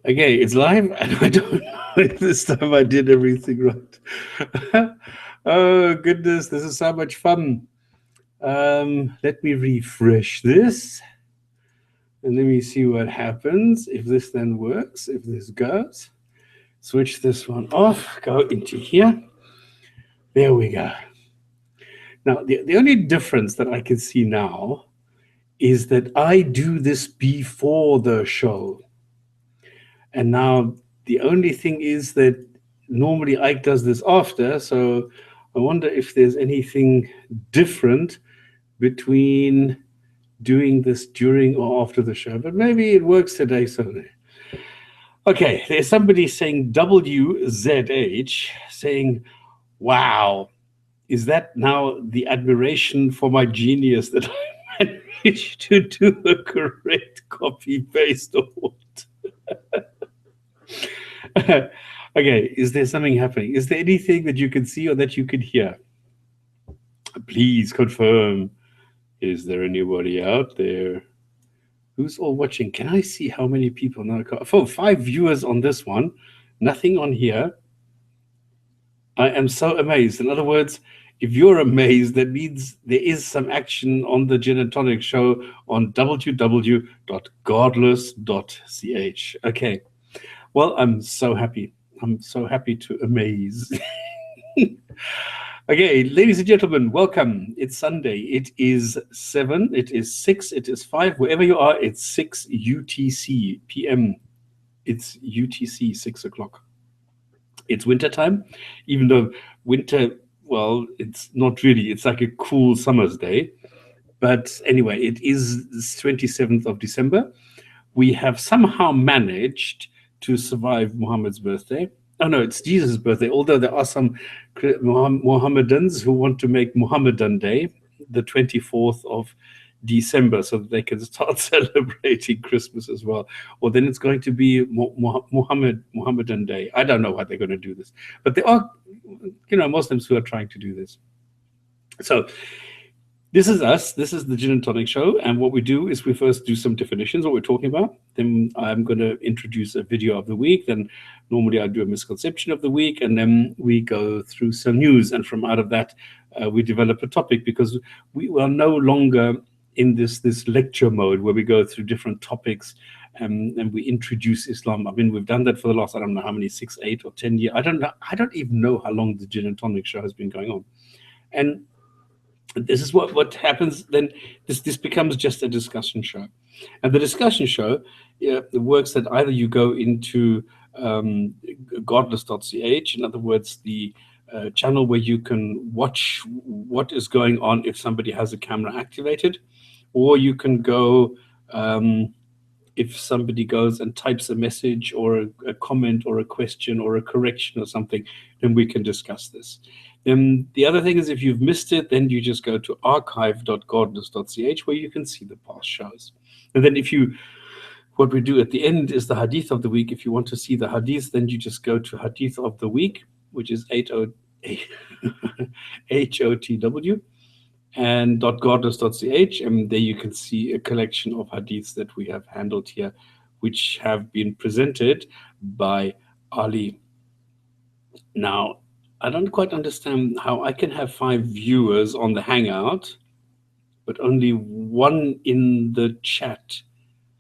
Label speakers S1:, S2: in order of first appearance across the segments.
S1: Okay, it's live, and I don't know if this time I did everything right. Oh goodness, this is so much fun. Let me refresh this, and let me see what happens if this then works. If this goes, switch this one off. Go into here. There we go. Now, the only difference that I can see now is that I do this before the show. And now the only thing is that normally Ike does this after. So I wonder if there's anything different between doing this during or after the show. But maybe it works today. So, okay, there's somebody saying WZH saying, wow, is that now the admiration for my genius that I managed to do a correct copy paste or what? Okay, is there something happening? Is there anything that you can see or that you can hear? Please confirm. Is there anybody out there? Who's all watching? Can I see how many people now? Oh, 5 viewers on this one. Nothing on here. I am so amazed. In other words, if you're amazed, that means there is some action on the Gin and Tonic show on www.godless.ch. Okay. Well, I'm so happy. I'm so happy to amaze. Okay, ladies and gentlemen, welcome. It's Sunday. It is 7, it is 6, it is 5. Wherever you are, it's 6 UTC PM. It's UTC 6 o'clock. It's winter time, even though winter, well, it's not really. It's like a cool summer's day. But anyway, it is the 27th of December. We have somehow managed to survive Muhammad's birthday. Oh no, it's Jesus' birthday. Although there are some Mohammedans who want to make Muhammadan Day the 24th of December so that they can start celebrating Christmas as well. Or then it's going to be Muhammadan Day. I don't know how they're going to do this, but there are, Muslims who are trying to do this. So this is us. This is the Gin and Tonic show. And what we do is we first do some definitions, what we're talking about. Then I'm going to introduce a video of the week. Then normally I do a misconception of the week. And then we go through some news. And from out of that, we develop a topic, because we are no longer in this lecture mode where we go through different topics and we introduce Islam. I mean, we've done that for the last, I don't know how many, 6, 8 or 10 years. I don't know. I don't even know how long the Gin and Tonic show has been going on. And this is what happens then. This becomes just a discussion show, and the discussion show it works that either you go into godless.ch, in other words, the channel where you can watch what is going on if somebody has a camera activated, or you can go if somebody goes and types a message or a comment or a question or a correction or something, then we can discuss this. Then the other thing is, if you've missed it, then you just go to archive.godless.ch where you can see the past shows. And then what we do at the end is the hadith of the week. If you want to see the hadith, then you just go to hadith of the week, which is HOTW and .godless.ch, and there you can see a collection of hadiths that we have handled here, which have been presented by Ali. Now, I don't quite understand how I can have 5 viewers on the Hangout, but only 1 in the chat.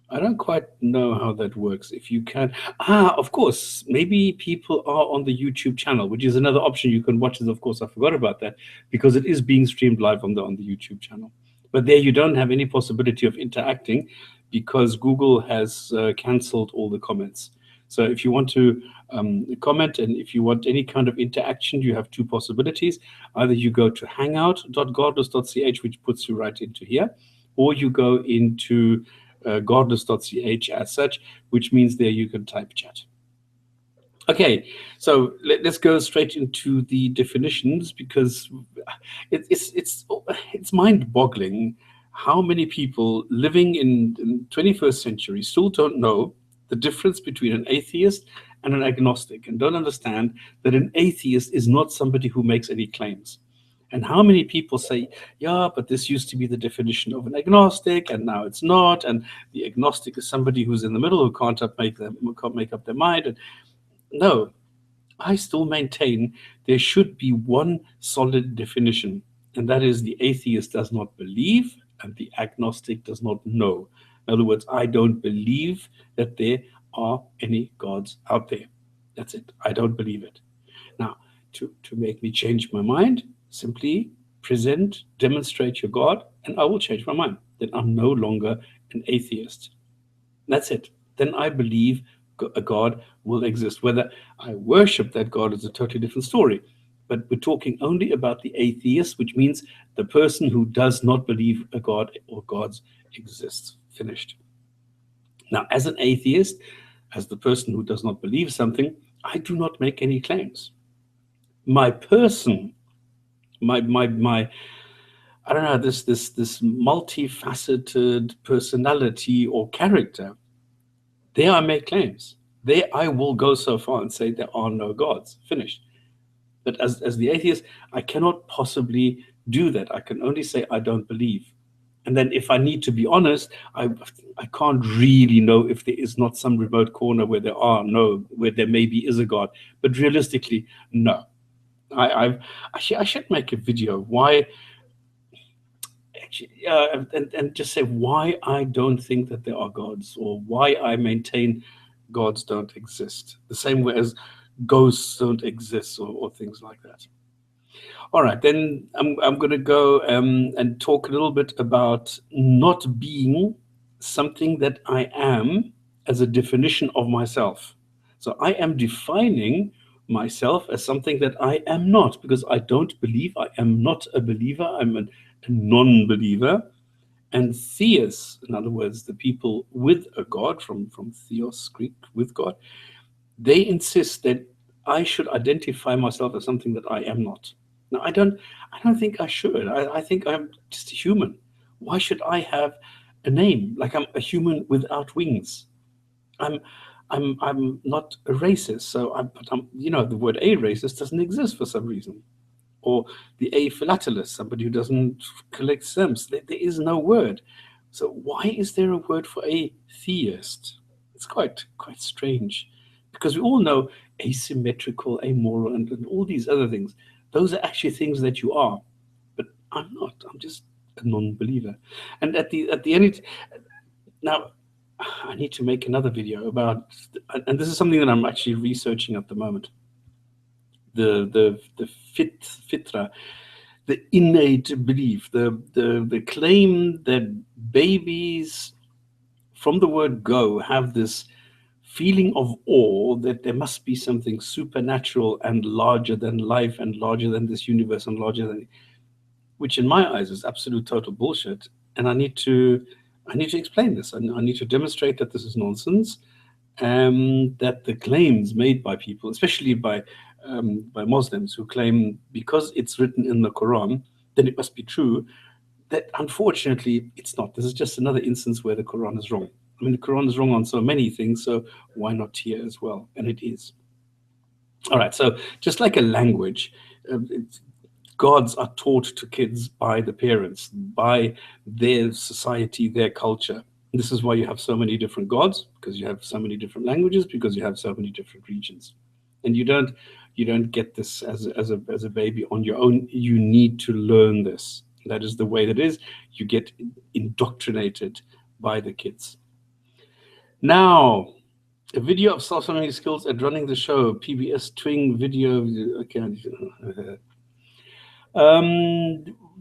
S1: I don't quite know how that works. If you can, of course, maybe people are on the YouTube channel, which is another option you can watch this. Of course, I forgot about that, because it is being streamed live on the YouTube channel. But there you don't have any possibility of interacting, because Google has cancelled all the comments. So if you want to comment, and if you want any kind of interaction, you have 2 possibilities. Either you go to hangout.godless.ch, which puts you right into here, or you go into godless.ch as such, which means there you can type chat. Okay, so let's go straight into the definitions, because it's mind-boggling how many people living in 21st century still don't know the difference between an atheist and an agnostic, and don't understand that an atheist is not somebody who makes any claims. And how many people say, yeah, but this used to be the definition of an agnostic, and now it's not. And the agnostic is somebody who's in the middle who can't make up their mind. And no, I still maintain there should be one solid definition, and that is the atheist does not believe and the agnostic does not know. In other words, I don't believe that there are any gods out there. That's it. I don't believe it. Now, to make me change my mind, simply present, demonstrate your God, and I will change my mind. Then I'm no longer an atheist. That's it. Then I believe a God will exist. Whether I worship that God is a totally different story. But we're talking only about the atheist, which means the person who does not believe a God or gods exists. Finished. Now, as an atheist, as the person who does not believe something, I do not make any claims. My person, my I don't know, this multifaceted personality or character, there I make claims. There I will go so far and say there are no gods. Finished. But as the atheist, I cannot possibly do that. I can only say I don't believe. And then if I need to be honest, I can't really know if there is not some remote corner where where there maybe is a God. But realistically, no. I should make a video why actually, and just say why I don't think that there are gods, or why I maintain gods don't exist, the same way as ghosts don't exist, or things like that. All right, then I'm going to go and talk a little bit about not being something that I am as a definition of myself. So I am defining myself as something that I am not, because I don't believe. I am not a believer. I'm a non-believer. And theists, in other words, the people with a God, from theos, Greek, with God, they insist that I should identify myself as something that I am not. Now, I don't think I should. I think I'm just a human. Why should I have a name? Like I'm a human without wings. I'm not a racist. So but the word a racist doesn't exist for some reason. Or the a philatelist, somebody who doesn't collect stamps. There is no word. So why is there a word for a theist? It's quite strange, because we all know asymmetrical, amoral, and all these other things. Those are actually things that you are, but I'm not. I'm just a non-believer. And at the end, now I need to make another video about, and this is something that I'm actually researching at the moment. The fitra, the innate belief, the claim that babies, from the word go, have this feeling of awe that there must be something supernatural and larger than life and larger than this universe and larger than, which in my eyes is absolute total bullshit. And I need to explain this. I need to demonstrate that this is nonsense, and that the claims made by people, especially by Muslims, who claim because it's written in the Quran, then it must be true, that unfortunately it's not. This is just another instance where the Quran is wrong. I mean, the Quran is wrong on so many things, so why not here as well? And it is. All right, so just like a language, gods are taught to kids by the parents, by their society, their culture. This is why you have so many different gods, because you have so many different languages, because you have so many different regions. And you don't get this as a baby on your own. You need to learn this. That is the way that is. You get indoctrinated by the kids. Now, a video of self-learning skills at running the show, PBS Twing video. Okay.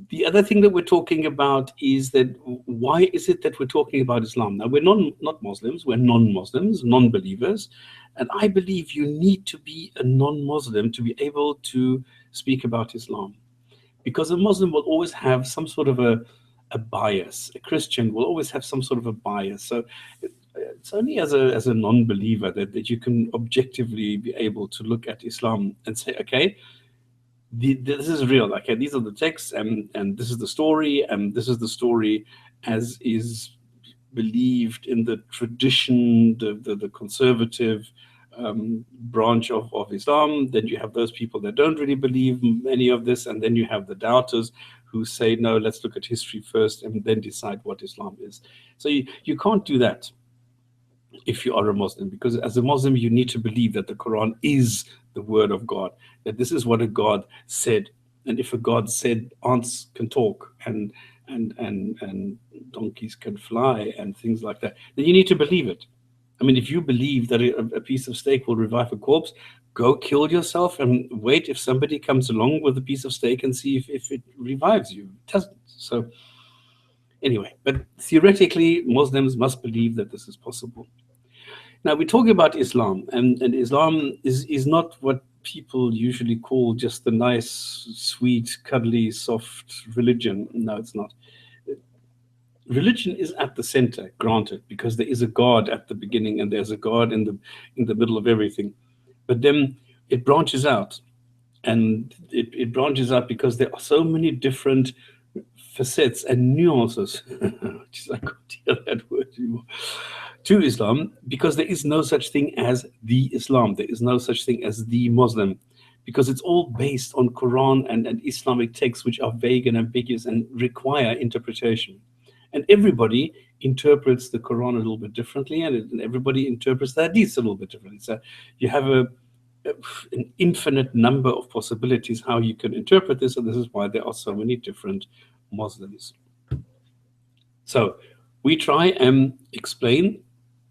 S1: The other thing that we're talking about is that why is it that we're talking about Islam? Now, we're not Muslims, we're non-Muslims, non-believers. And I believe you need to be a non-Muslim to be able to speak about Islam. Because a Muslim will always have some sort of a bias. A Christian will always have some sort of a bias. So it's only as a non-believer that you can objectively be able to look at Islam and say, okay, this is real. Okay, these are the texts, and this is the story, and this is the story as is believed in the tradition, the conservative branch of Islam. Then you have those people that don't really believe any of this, and then you have the doubters who say, no, let's look at history first and then decide what Islam is. So you can't do that if you are a Muslim, because as a Muslim, you need to believe that the Quran is the word of God, that this is what a God said. And if a God said ants can talk and donkeys can fly and things like that, then you need to believe it. I mean, if you believe that a piece of steak will revive a corpse, go kill yourself and wait if somebody comes along with a piece of steak and see if it revives you. It doesn't. So anyway, but theoretically, Muslims must believe that this is possible. Now, we're talking about Islam, and Islam is not what people usually call just the nice, sweet, cuddly, soft religion. No, it's not. Religion is at the center, granted, because there is a God at the beginning and there's a God in the middle of everything. But then it branches out, and it branches out because there are so many different facets and nuances. I can't hear that word anymore. To Islam, because there is no such thing as the Islam. There is no such thing as the Muslim, because it's all based on Quran and Islamic texts, which are vague and ambiguous and require interpretation. And everybody interprets the Quran a little bit differently, and everybody interprets the Hadith a little bit differently. So you have an infinite number of possibilities how you can interpret this, and this is why there are so many different Muslims. So we try and explain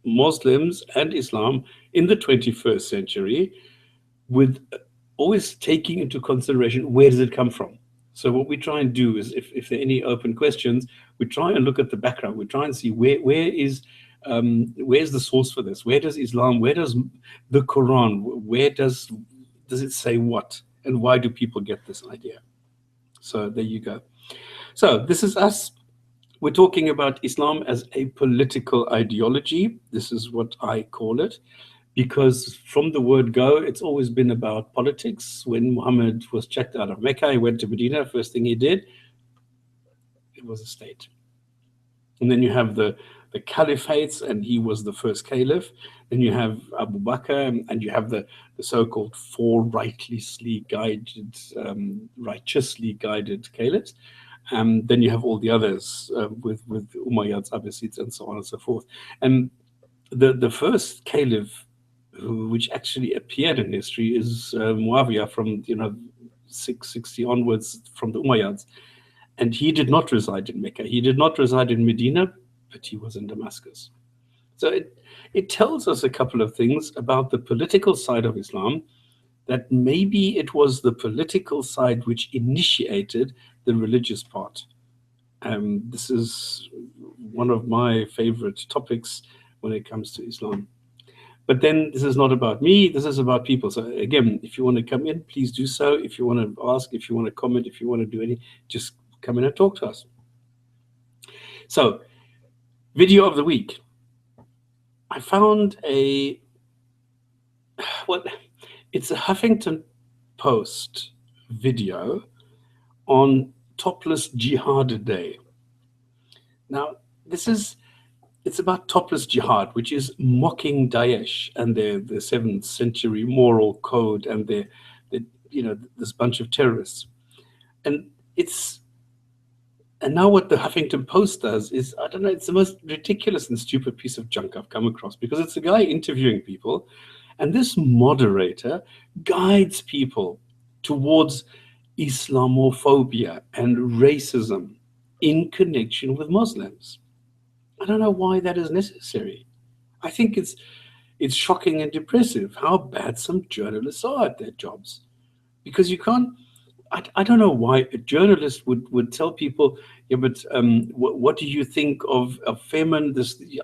S1: Muslims and Islam in the 21st century with always taking into consideration where does it come from. So what we try and do is, if there are any open questions, we try and look at the background. We try and see where's the source for this? Where does Islam, where does the Quran, where does it say what? And why do people get this idea? So there you go. So this is us. We're talking about Islam as a political ideology. This is what I call it, because from the word go, it's always been about politics. When Muhammad was checked out of Mecca, he went to Medina. First thing he did, it was a state. And then you have the caliphates, and he was the first caliph. Then you have Abu Bakr, and you have the so-called four righteously guided caliphs. Then you have all the others with Umayyads, Abbasids, and so on and so forth. And the first caliph which actually appeared in history is Muawiyah from 660 onwards, from the Umayyads. And he did not reside in Mecca. He did not reside in Medina, but he was in Damascus. So it tells us a couple of things about the political side of Islam, that maybe it was the political side which initiated the religious part. This is one of my favorite topics when it comes to Islam. But then this is not about me, this is about people. So again, if you want to come in, please do so. If you want to ask, if you want to comment, if you want to do any, just come in and talk to us. So, video of the week. I found it's a Huffington Post video on Topless Jihad Day. Now, it's about Topless Jihad, which is mocking Daesh and their 7th century moral code and their this bunch of terrorists. And now what the Huffington Post does is, I don't know, it's the most ridiculous and stupid piece of junk I've come across, because it's a guy interviewing people, and this moderator guides people towards Islamophobia and racism in connection with Muslims. I don't know why that is necessary. I think it's shocking and depressive how bad some journalists are at their jobs. Because you can't, I don't know why a journalist would tell people, yeah, but what do you think of Femen?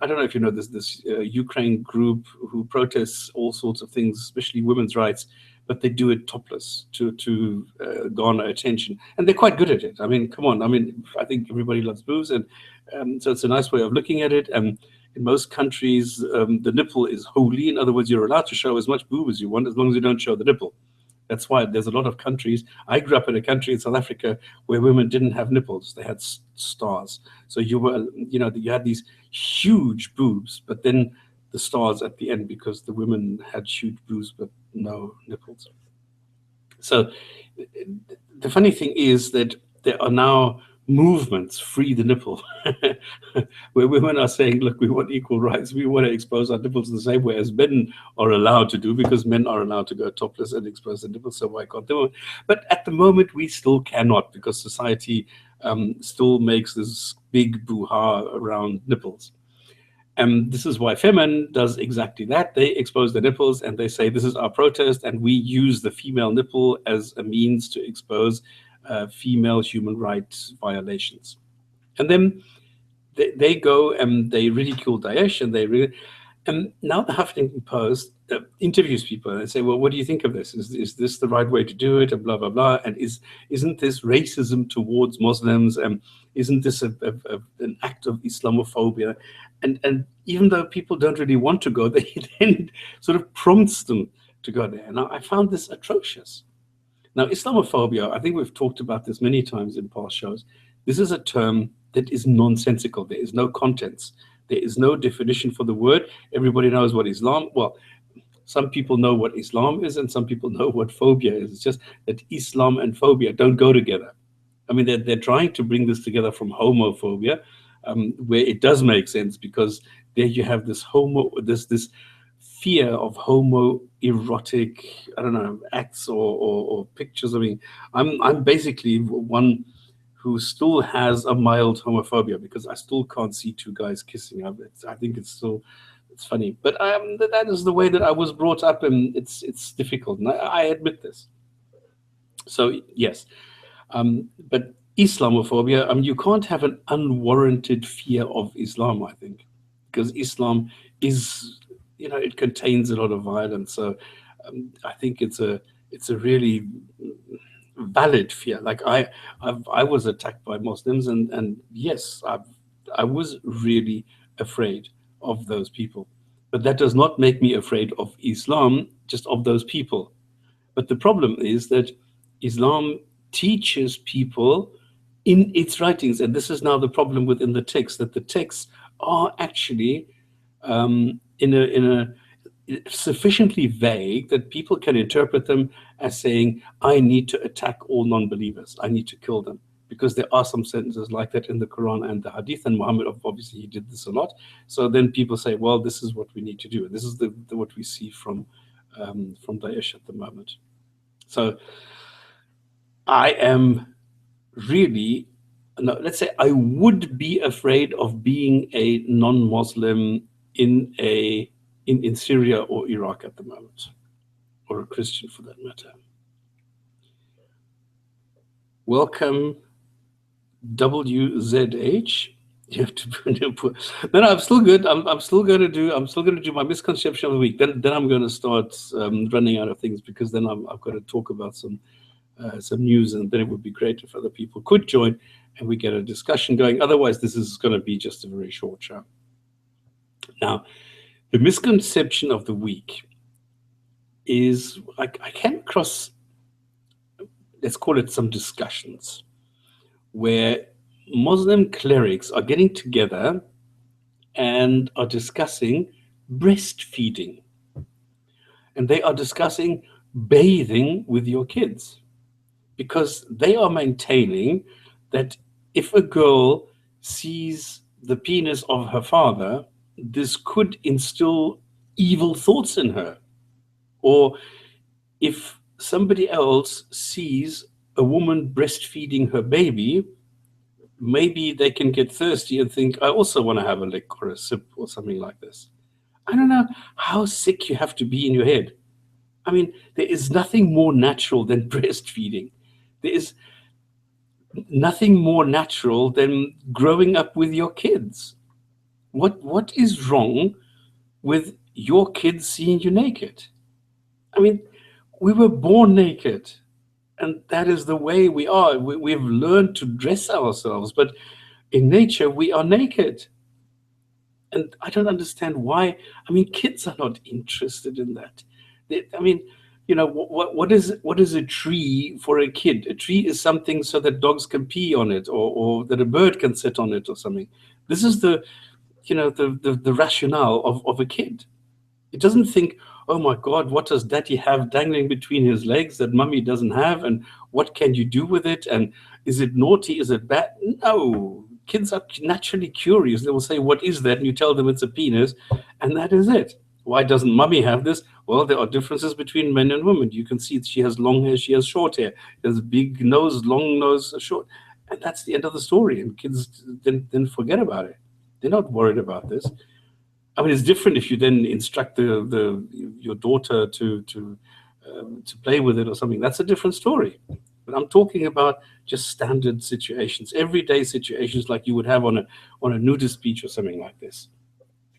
S1: I don't know if you know this Ukraine group who protests all sorts of things, especially women's rights, but they do it topless to garner attention, and they're quite good at it. I mean, come on. I mean, I think everybody loves boobs, and so it's a nice way of looking at it. And in most countries, the nipple is holy. In other words, you're allowed to show as much boob as you want, as long as you don't show the nipple. That's why there's a lot of countries. I grew up in a country in South Africa where women didn't have nipples; they had stars. So you had these huge boobs, but then the stars at the end because the women had huge boobs but no nipples. So the funny thing is that there are now movements, free the nipple, where women are saying, look, we want equal rights. We want to expose our nipples the same way as men are allowed to do, because men are allowed to go topless and expose their nipples, so why can't they? But at the moment, we still cannot, because society still makes this big boo-ha around nipples. And this is why Femen does exactly that. They expose their nipples and they say, this is our protest, and we use the female nipple as a means to expose female human rights violations. And then they go and they ridicule Daesh, and now the Huffington Post interviews people and they say, well, what do you think of this? Is this the right way to do it? And blah, blah, blah. And isn't this racism towards Muslims? And isn't this an act of Islamophobia? And even though people don't really want to go, they then sort of prompts them to go there. Now, I found this atrocious. Now, Islamophobia, I think we've talked about this many times in past shows. This is a term that is nonsensical. There is no contents. There is no definition for the word. Everybody knows what Islam, well, some people know what Islam is and some people know what phobia is. It's just that Islam and phobia don't go together. I mean, they're trying to bring this together from homophobia, where it does make sense, because there you have this this fear of homoerotic, I don't know, acts or pictures. I mean, I'm basically one who still has a mild homophobia, because I still can't see two guys kissing. I think it's funny, but that is the way that I was brought up, and it's difficult, and I admit this. So yes, but Islamophobia, you can't have an unwarranted fear of Islam, I think, because Islam is, it contains a lot of violence. So I think it's a really valid fear. Like I was attacked by Muslims, and yes, I was really afraid of those people. But that does not make me afraid of Islam, just of those people. But the problem is that Islam teaches people in its writings, and this is now the problem within the text, that the texts are actually in a sufficiently vague that people can interpret them as saying, I need to attack all non-believers, I need to kill them, because there are some sentences like that in the Quran and the Hadith, and Muhammad, obviously, he did this a lot. So then people say, well, this is what we need to do, and this is what we see from Daesh at the moment. So I am really, no, let's say I would be afraid of being a non-Muslim in Syria or Iraq at the moment, or a Christian for that matter. Welcome, WZH. You have to put. No, I'm still good. I'm still going to do my misconception of the week. Then I'm going to start running out of things, because then I've got to talk about some news, and then it would be great if other people could join and we get a discussion going. Otherwise, this is going to be just a very short show. Now, the misconception of the week is I came across, let's call it, some discussions where Muslim clerics are getting together and are discussing breastfeeding. And they are discussing bathing with your kids, because they are maintaining that if a girl sees the penis of her father, this could instill evil thoughts in her. Or if somebody else sees a woman breastfeeding her baby, maybe they can get thirsty and think, I also want to have a lick or a sip or something like this. I don't know how sick you have to be in your head. I mean, there is nothing more natural than breastfeeding. There is nothing more natural than growing up with your kids. What is wrong with your kids seeing you naked? I mean, we were born naked, and that is the way we are. We've learned to dress ourselves, but in nature, we are naked. And I don't understand why. I mean, kids are not interested in that. I mean, what is a tree for a kid? A tree is something so that dogs can pee on it, or that a bird can sit on it or something. This is the rationale of a kid. It doesn't think, oh my God, what does daddy have dangling between his legs that mummy doesn't have? And what can you do with it? And is it naughty? Is it bad? No. Kids are naturally curious. They will say, what is that? And you tell them it's a penis, and that is it. Why doesn't mummy have this? Well, there are differences between men and women. You can see she has long hair, she has short hair. She has a big nose, long nose, short. And that's the end of the story. And kids then forget about it. They're not worried about this. I mean, it's different if you then instruct your daughter to play with it or something. That's a different story. But I'm talking about just standard situations, everyday situations like you would have on a nudist beach or something like this.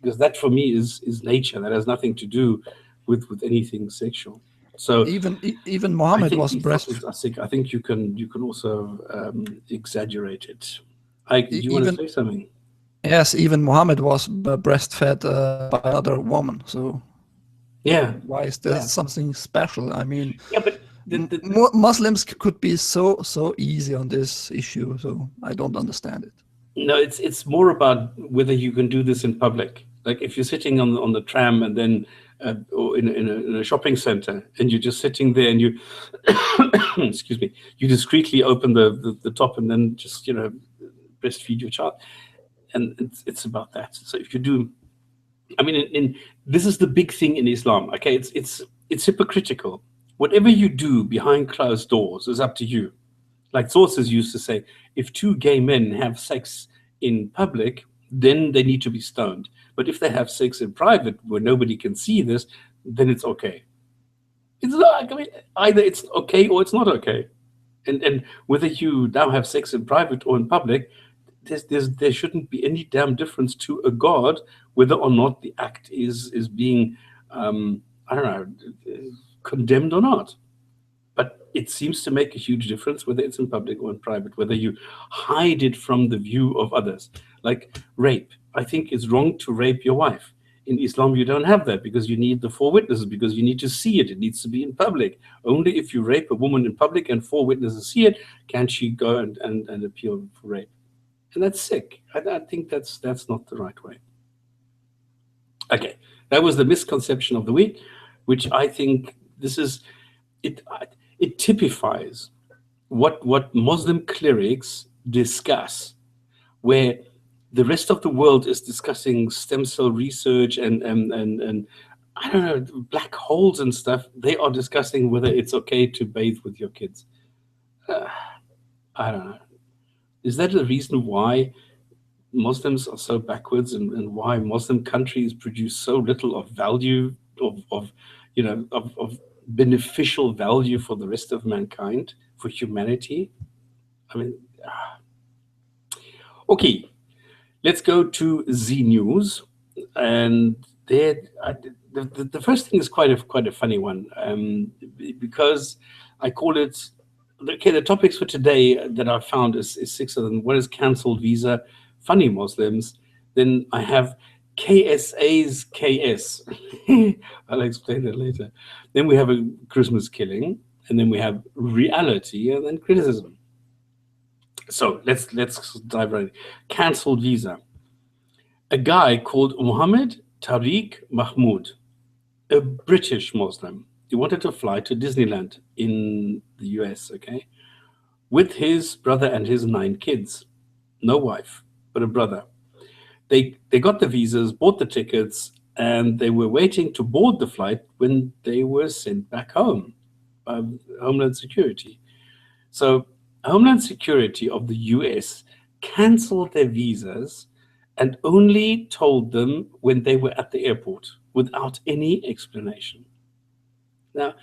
S1: Because that for me is nature. That has nothing to do with anything sexual. So
S2: even Muhammad was
S1: breastfed. I think you can also exaggerate it. Do you want to say something?
S2: Yes, even Muhammad was breastfed by another woman. So
S1: yeah,
S2: why is there something special? I mean,
S1: yeah, but
S2: Muslims could be so easy on this issue. So I don't understand it.
S1: No, it's more about whether you can do this in public. Like if you're sitting on the tram and then or in a shopping center and you're just sitting there and you excuse me, you discreetly open the top and then just breastfeed your child. And it's about that. So if you do, I mean, this is the big thing in Islam. Okay, it's hypocritical. Whatever you do behind closed doors is up to you. Like sources used to say, if two gay men have sex in public, then they need to be stoned. But if they have sex in private where nobody can see this, then it's okay. It's like, I mean, either it's okay or it's not okay. And whether you now have sex in private or in public, there shouldn't be any damn difference to a God whether or not the act is being, condemned or not. But it seems to make a huge difference whether it's in public or in private, whether you hide it from the view of others. Like rape. I think it's wrong to rape your wife. In Islam, you don't have that because you need the 4 witnesses, because you need to see it. It needs to be in public. Only if you rape a woman in public and 4 witnesses see it, can she go and appeal for rape. And that's sick. I think that's not the right way. Okay, that was the misconception of the week, which I think this is it. It typifies what Muslim clerics discuss, where the rest of the world is discussing stem cell research and I don't know, black holes and stuff. They are discussing whether it's okay to bathe with your kids. I don't know. Is that the reason why Muslims are so backwards and why Muslim countries produce so little of value, of beneficial value for the rest of mankind, for humanity? I mean, okay, let's go to Z News. And there, the first thing is quite a funny one, because I call it, okay, the topics for today that I found is 6 of them. One is cancelled visa, funny Muslims. Then I have KSA's KS. I'll explain that later. Then we have a Christmas killing, and then we have reality, and then criticism. So let's dive right in. Cancelled visa. A guy called Mohammed Tariq Mahmoud, a British Muslim. He wanted to fly to Disneyland in the US, okay, with his brother and his 9 kids. No wife, but a brother. They got the visas, bought the tickets, and they were waiting to board the flight when they were sent back home by Homeland Security. So Homeland Security of the US canceled their visas and only told them when they were at the airport without any explanation. Now,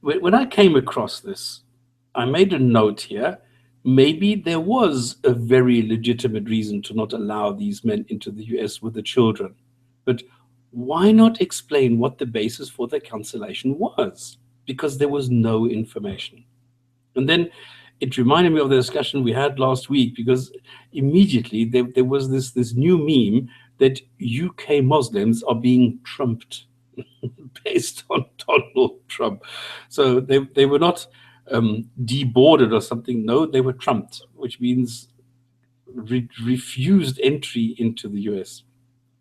S1: when I came across this, I made a note here. Maybe there was a very legitimate reason to not allow these men into the US with the children. But why not explain what the basis for the cancellation was? Because there was no information. And then it reminded me of the discussion we had last week, because immediately there was this new meme that UK Muslims are being trumped based on Donald Trump. So they were not deboarded or something. No, they were trumped, which means refused entry into the US.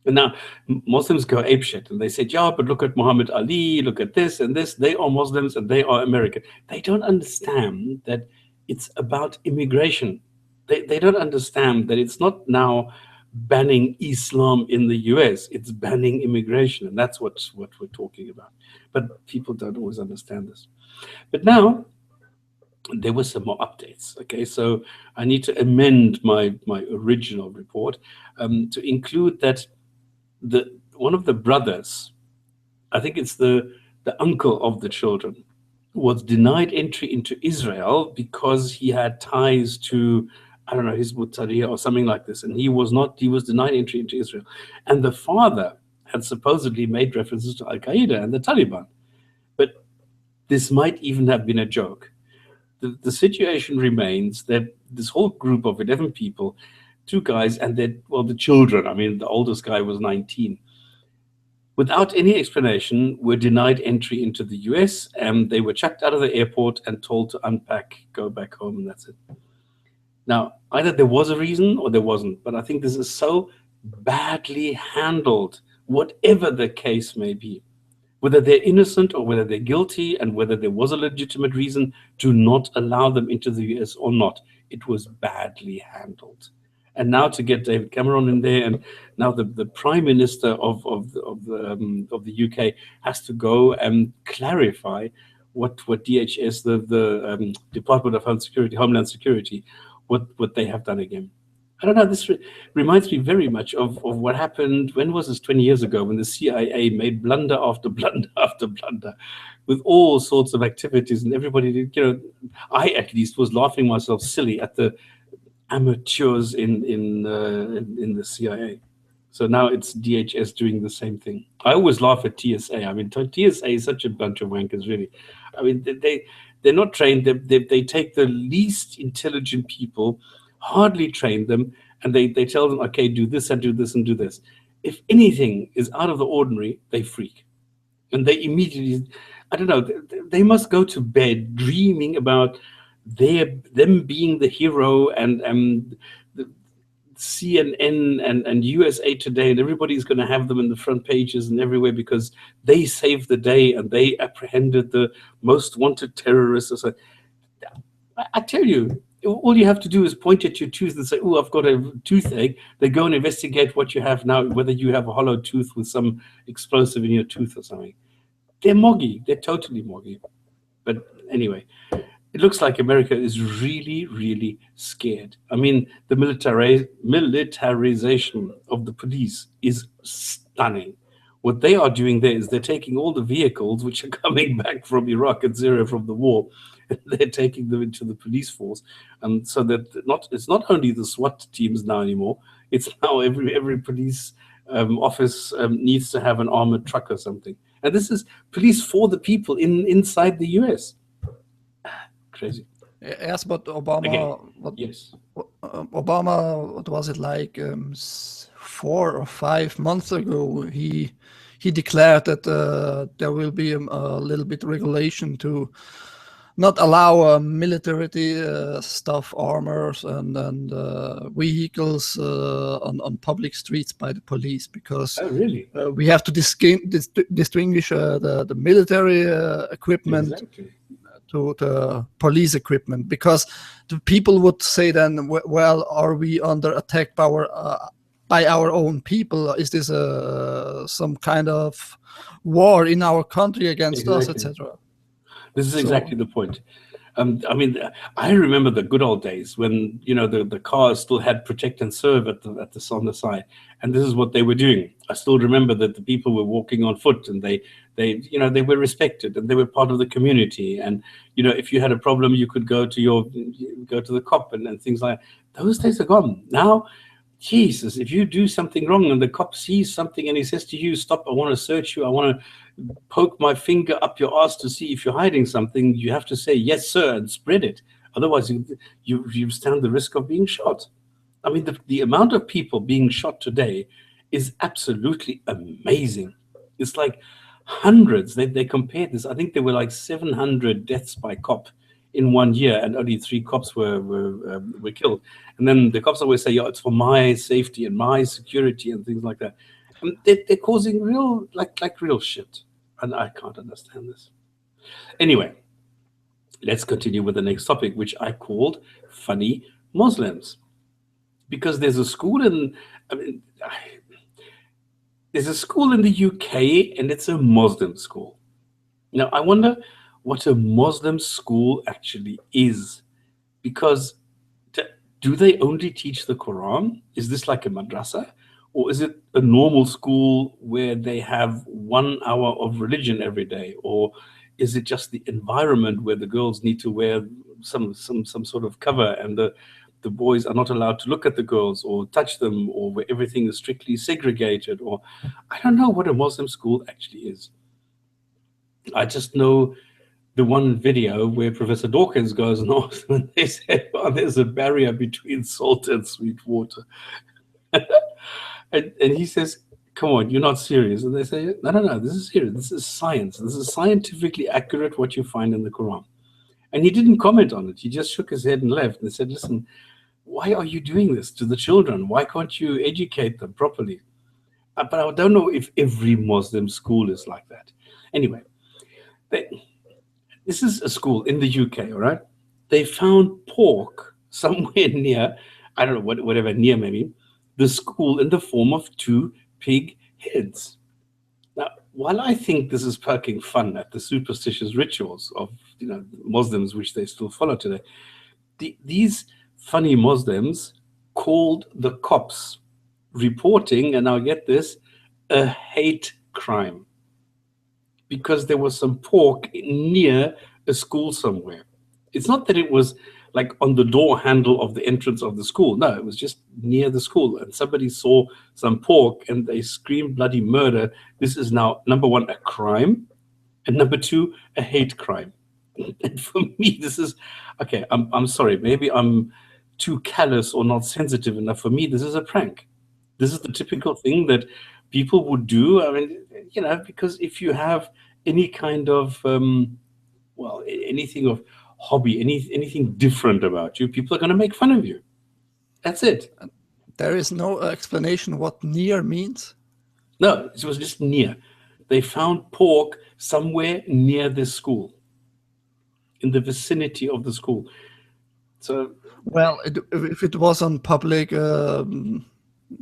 S1: And now Muslims go apeshit and they say, yeah, but look at Muhammad Ali, look at this and this. They are Muslims and they are American. They don't understand that it's about immigration. They don't understand that it's not now banning Islam in the US, it's banning immigration. And that's what we're talking about. But people don't always understand this. But now, there were some more updates. Okay, so I need to amend my original report to include that one of the brothers, I think it's the uncle of the children, was denied entry into Israel because he had ties to, I don't know, Hizb ut-Tahrir or something like this, and he was denied entry into Israel. And the father had supposedly made references to Al Qaeda and the Taliban, but this might even have been a joke. The situation remains that this whole group of 11 people, two guys, and the children, I mean, the oldest guy was 19, without any explanation, were denied entry into the US, and they were chucked out of the airport and told to unpack, go back home, and that's it. Now, either there was a reason or there wasn't, but I think this is so badly handled, whatever the case may be. Whether they're innocent or whether they're guilty, and whether there was a legitimate reason to not allow them into the US or not, it was badly handled. And now to get David Cameron in there, and now the Prime Minister of the UK has to go and clarify what DHS, the Department of Homeland Security, what they have done again. I don't know, this reminds me very much of what happened, when was this, 20 years ago, when the CIA made blunder after blunder after blunder with all sorts of activities, and everybody did, I at least was laughing myself silly at the amateurs in the CIA. So now it's DHS doing the same thing. I always laugh at TSA. I mean, TSA is such a bunch of wankers, really. I mean, they're not trained. They take the least intelligent people, hardly train them, and they tell them, okay, do this and do this and do this. If anything is out of the ordinary, they freak. And they immediately, I don't know, they must go to bed dreaming about them being the hero, and the CNN and USA Today, and everybody's going to have them in the front pages and everywhere because they saved the day and they apprehended the most wanted terrorists. So I tell you, all you have to do is point at your tooth and say, oh, I've got a toothache. They go and investigate what you have now, whether you have a hollow tooth with some explosive in your tooth or something. They're moggy. They're totally moggy. But anyway, it looks like America is really, really scared. I mean, the militarization of the police is stunning. What they are doing there is they're taking all the vehicles which are coming back from Iraq and Syria from the war, and they're taking them into the police force. And so that it's not only the SWAT teams now anymore, it's now every police office needs to have an armored truck or something. And this is police for the people inside the US. Crazy.
S2: Yes, but Obama.
S1: Again, yes.
S2: Obama, what was it like 4 or 5 months ago? He declared that there will be a little bit regulation to not allow military stuff, armors, and vehicles on public streets by the police, because
S1: really?
S2: We have to distinguish the military equipment.
S1: Exactly.
S2: To the police equipment, because the people would say then, well, are we under attack by our own people? Is this some kind of war in our country against us, etc.?
S1: This is exactly the point. I mean, I remember the good old days when the cars still had protect and serve on the side, and this is what they were doing. I still remember that the people were walking on foot, and they were respected, and they were part of the community. And if you had a problem, you could go to the cop and things like that. Those days are gone now. Jesus, if you do something wrong and the cop sees something and he says to you, stop, I want to search you, I want to poke my finger up your ass to see if you're hiding something, you have to say, yes, sir, and spread it. Otherwise, you stand the risk of being shot. I mean, the amount of people being shot today is absolutely amazing. It's like hundreds. They compared this. I think there were like 700 deaths by cop in 1 year, and only 3 cops were killed. And then the cops always say, "Yeah, it's for my safety and my security and things like that." And they're causing real real shit, and I can't understand this. Anyway, let's continue with the next topic, which I called funny Muslims, because there's a school in, I mean, there's a school in the UK, and it's a Muslim school. Now, I wonder what a Muslim school actually is, because do they only teach the Quran? Is this like a madrasa? Or is it a normal school where they have 1 hour of religion every day? Or is it just the environment where the girls need to wear some sort of cover, and the boys are not allowed to look at the girls or touch them, or where everything is strictly segregated? Or I don't know what a Muslim school actually is. I just know the one video where Professor Dawkins goes and asks, and they say, "Oh, there's a barrier between salt and sweet water." and he says, "Come on, you're not serious." And they say, No, this is serious. This is science. This is scientifically accurate, what you find in the Quran." And he didn't comment on it. He just shook his head and left and said, "Listen, why are you doing this to the children? Why can't you educate them properly?" But I don't know if every Muslim school is like that. Anyway, this is a school in the UK, all right? They found pork somewhere near, I don't know, whatever, near maybe, the school, in the form of 2 pig heads. Now, while I think this is poking fun at the superstitious rituals of Muslims, which they still follow today, these funny Muslims called the cops, reporting, and now get this, a hate crime, because there was some pork near a school somewhere. It's not that it was like on the door handle of the entrance of the school. No, it was just near the school, and somebody saw some pork and they screamed bloody murder. This is now, number 1, a crime, and number 2, a hate crime. And for me, this is, okay, I'm sorry, maybe I'm too callous or not sensitive enough. For me, this is a prank. This is the typical thing that people would do. I mean, because if you have any kind of, anything of hobby, anything different about you, people are going to make fun of you. That's it.
S2: There is no explanation what near means?
S1: No, it was just near. They found pork somewhere near this school, in the vicinity of the school. So,
S2: well, if it was on public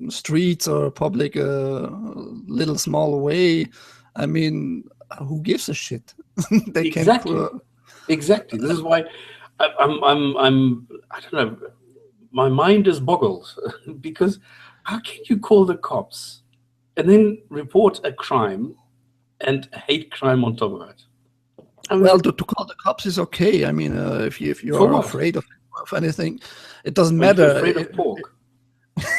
S2: streets or public little small way, I mean, who gives a shit? They
S1: exactly. This is why I'm I don't know. My mind is boggled because how can you call the cops and then report a crime and a hate crime on top of it?
S2: I mean, well, to call the cops is okay. I mean, if you are afraid of anything, it doesn't matter.
S1: You're afraid of pork.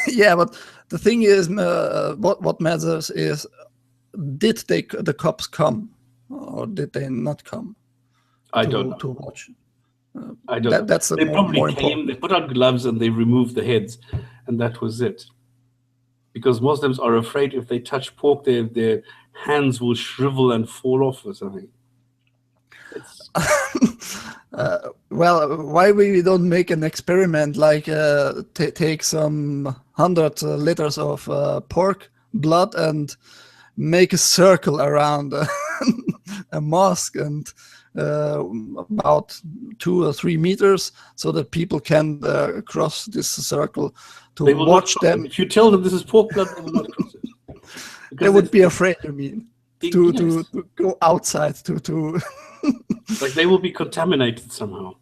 S2: Yeah, but the thing is, what matters is, did the cops come or did they not come?
S1: I don't know.
S2: To watch.
S1: I don't know.
S2: That's
S1: they probably
S2: more
S1: came.
S2: important.
S1: They put on gloves and they removed the heads, and that was it. Because Muslims are afraid if they touch pork, their hands will shrivel and fall off or something.
S2: Well, why we don't make an experiment like take some 100 liters of pork blood and make a circle around a mosque and about 2 or 3 meters, so that people can cross this circle to watch them.
S1: If you tell them this is pork blood, they will not cross it.
S2: They would be afraid. I mean, to go outside to.
S1: Like they will be contaminated somehow.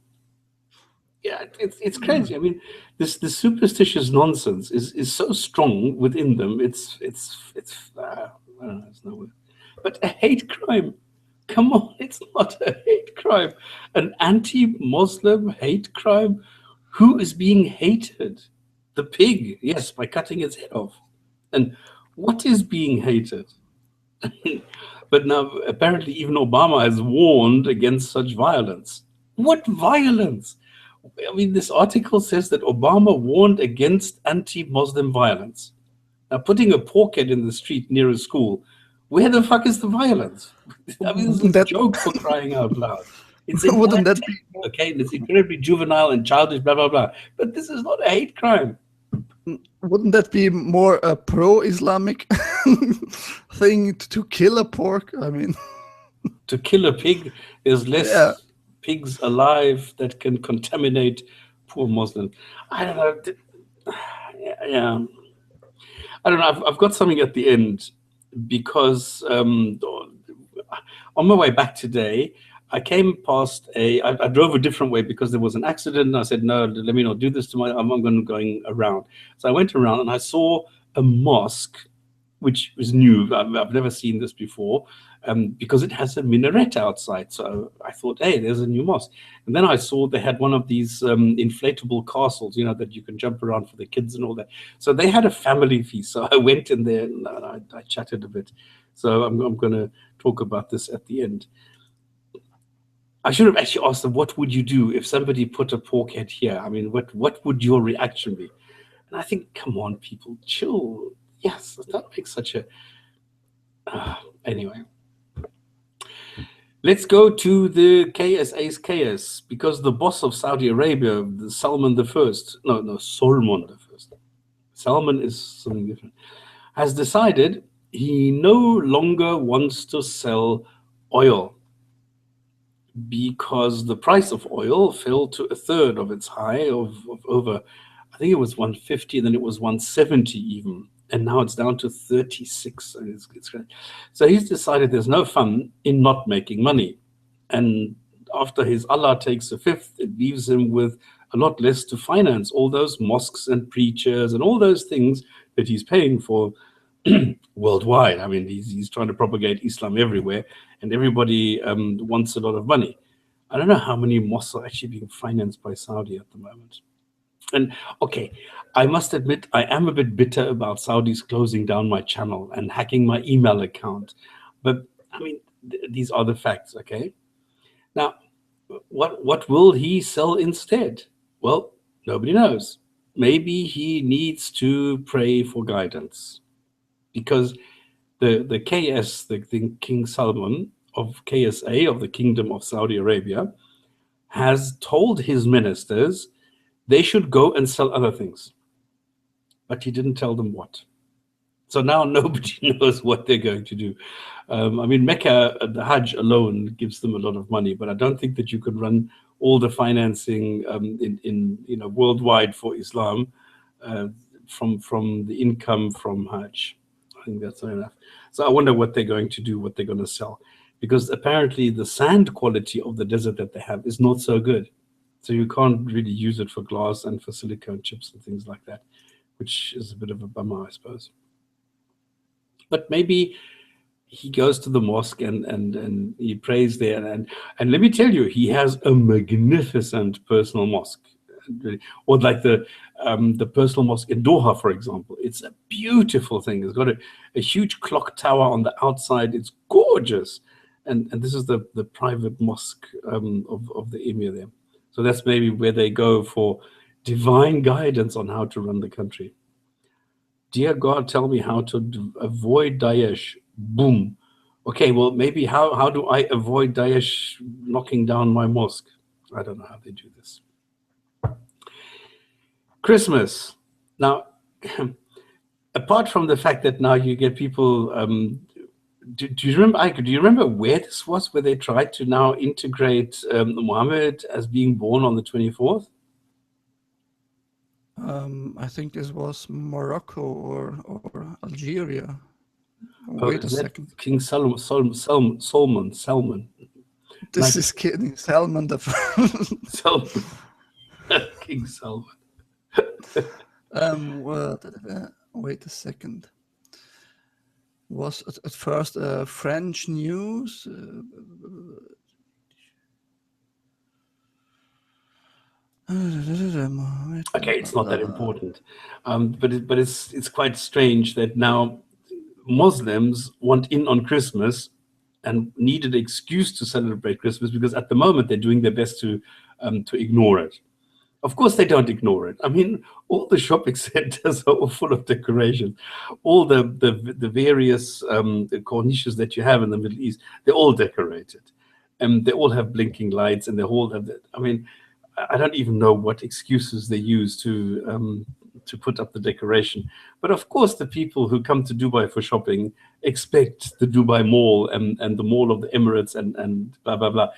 S1: Yeah, it's crazy. I mean, this superstitious nonsense is so strong within them. It's I don't know. It's no word. But a hate crime. Come on, it's not a hate crime. An anti-Muslim hate crime. Who is being hated? The pig, yes, by cutting its head off. And what is being hated? But now, apparently, even Obama has warned against such violence. What violence? I mean, this article says that Obama warned against anti-Muslim violence. Now, putting a pork head in the street near a school, where the fuck is the violence? I mean, this is a joke, for crying out loud. It's
S2: Wouldn't that be
S1: okay, it's incredibly juvenile and childish, blah blah blah. But this is not a hate crime.
S2: wouldn't that be more a pro-Islamic thing to kill a pork? I mean,
S1: To kill a pig, there's
S2: yeah.
S1: less pigs alive that can contaminate poor Muslims. I don't know. Yeah, I don't know. I've got something at the end because on my way back today, I came past I drove a different way because there was an accident. And I said, no, let me not do this to my. I'm going around. So I went around and I saw a mosque, which was new. I've never seen this before, because it has a minaret outside. So I thought, hey, there's a new mosque. And then I saw they had one of these inflatable castles, that you can jump around for the kids and all that. So they had a family feast. So I went in there and I chatted a bit. So I'm going to talk about this at the end. I should have actually asked them, what would you do if somebody put a pork head here? I mean, what would your reaction be? And I think, come on, people, chill. Yes, don't make such a... anyway. Let's go to the KSA's chaos, because the boss of Saudi Arabia, the Salman the First, Salman the First, Salman is something different, has decided he no longer wants to sell oil because the price of oil fell to a third of its high of over, I think it was 150, then it was 170 even, and now it's down to 36. It's great. So he's decided there's no fun in not making money. And after his Allah takes a fifth, it leaves him with a lot less to finance all those mosques and preachers and all those things that he's paying for worldwide. I mean, he's trying to propagate Islam everywhere, and everybody wants a lot of money. I don't know how many mosques are actually being financed by Saudi at the moment. And okay, I must admit, I am a bit bitter about Saudis closing down my channel and hacking my email account. But I mean, these are the facts, okay? Now, what will he sell instead? Well, nobody knows. Maybe he needs to pray for guidance, because the KS, the King Salman of KSA, of the Kingdom of Saudi Arabia, has told his ministers they should go and sell other things. But he didn't tell them what. So now nobody knows what they're going to do. I mean, Mecca, the Hajj alone gives them a lot of money, but I don't think that you could run all the financing in worldwide for Islam from the income from Hajj. I think that's not enough. So I wonder what they're going to do, what they're going to sell, because apparently the sand quality of the desert that they have is not so good. So you can't really use it for glass and for silicone chips and things like that, which is a bit of a bummer, I suppose. But maybe he goes to the mosque and he prays there. And let me tell you, he has a magnificent personal mosque. Or like the personal mosque in Doha, for example. It's a beautiful thing. It's got a huge clock tower on the outside. It's gorgeous. And this is the private mosque of the emir there. So that's maybe where they go for divine guidance on how to run the country. Dear God, tell me how to avoid Daesh. Boom. Okay, well, maybe how do I avoid Daesh knocking down my mosque? I don't know how they do this. Christmas. Now, apart from the fact that now you get people, do you remember, Ike, do you remember where this was, where they tried to now integrate Muhammad as being born on the 24th?
S2: I think this was Morocco or Algeria. Wait a second.
S1: King Salman.
S2: This is King Salman the First.
S1: Salman. King Salman.
S2: Wait a second. Was at first French news?
S1: Okay, it's not that important, but it's quite strange that now Muslims want in on Christmas and need an excuse to celebrate Christmas, because at the moment they're doing their best to ignore it. Of course, they don't ignore it. I mean, all the shopping centers are all full of decorations. All the various corniches that you have in the Middle East, they're all decorated. and they all have blinking lights, and they all have that. I mean, I don't even know what excuses they use to put up the decoration. But of course, the people who come to Dubai for shopping expect the Dubai Mall and the Mall of the Emirates and blah blah blah.